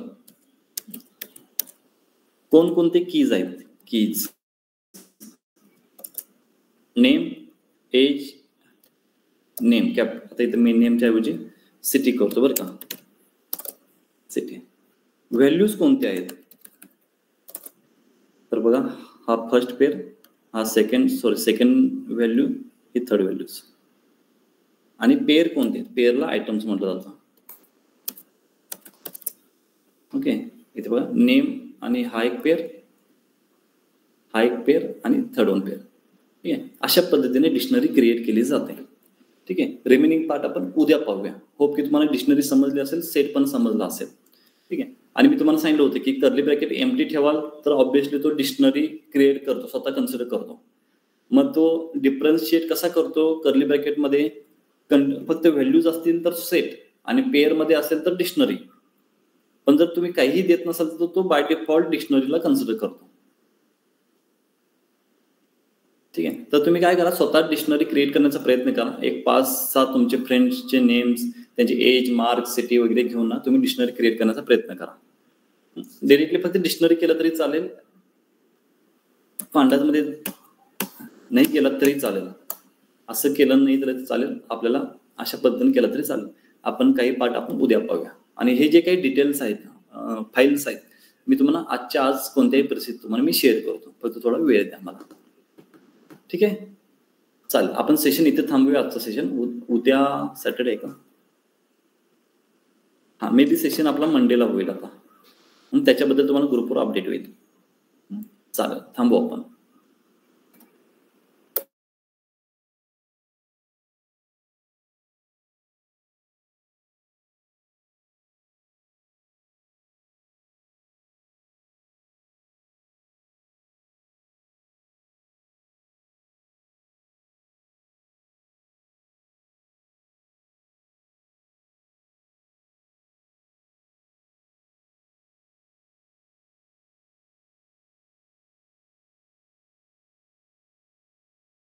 कोणकोणते कीज आहेत. Keys name, age, name cap. आता इथे मी नेमच्या ऐवजी सिटी करतो बरं का, सिटी. व्हॅल्यूज कोणते आहेत तर बघा, हा फर्स्ट पेअर, हा सेकंड व्हॅल्यू, ही थर्ड व्हॅल्यूज. आणि पेअर कोणते, पेअरला आयटम्स म्हटलं जातं. ओके, इथे बघा नेम आणि हा एक पेअर आणि थर्ड वन पेअर. ठीक आहे, अशा पद्धतीने डिक्शनरी क्रिएट केली जाते. ठीक आहे, रिमेनिंग पार्ट आपण उद्या पाहूया. होप की तुम्हाला डिक्शनरी समजली असेल, सेट पण समजला असेल. ठीक आहे, आणि मी तुम्हाला सांगितलं होतं की कर्ली ब्रॅकेट एम्प्टी ठेवाल तर ऑब्व्हियसली तो डिक्शनरी क्रिएट करतो, स्वतः कन्सिडर करतो. मग तो डिफरन्शिएट कसा करतो, कर्ली ब्रॅकेटमध्ये फक्त व्हॅल्यूज असतील तर सेट आणि पेअर मध्ये असेल तर डिक्शनरी. पण जर तुम्ही काहीही देत नसाल तर तो बाय डिफॉल्ट डिक्शनरीला कन्सिडर करतो. ठीक आहे, तर तुम्ही काय करा, स्वतः डिक्शनरी क्रिएट करण्याचा प्रयत्न करा. एक 5-6 तुमचे फ्रेंड्सचे नेम्स, त्यांचे एज, मार्क, सिटी वगैरे घेऊन ना तुम्ही डिक्शनरी क्रिएट करण्याचा प्रयत्न करा. डायरेक्टली फक्त डिक्शनरी केलं तरी चालेल, पांडामध्ये नाही केलं तरी चालेल, असं केलं नाही तरी चालेल, आपल्याला अशा पद्धतीने केलं तरी चालेल. आपण काही पार्ट आपण उद्या पाहूया. आणि हे जे काही डिटेल्स आहेत, फाईल्स आहेत, मी तुम्हाला आजच्या आज कोणत्याही परिस्थितीत तुम्हाला मी शेअर करतो, फक्त थोडा वेळ द्या मला. ठीक आहे, चालेल. आपण सेशन इथे थांबूया. आजचं सेशन उद्या सॅटर्डे आहे का, हा मे बी सेशन आपला मंडेला होईल आता, त्याच्याबद्दल तुम्हाला ग्रुपवर अपडेट होईल. चालेल, थांबू आपण.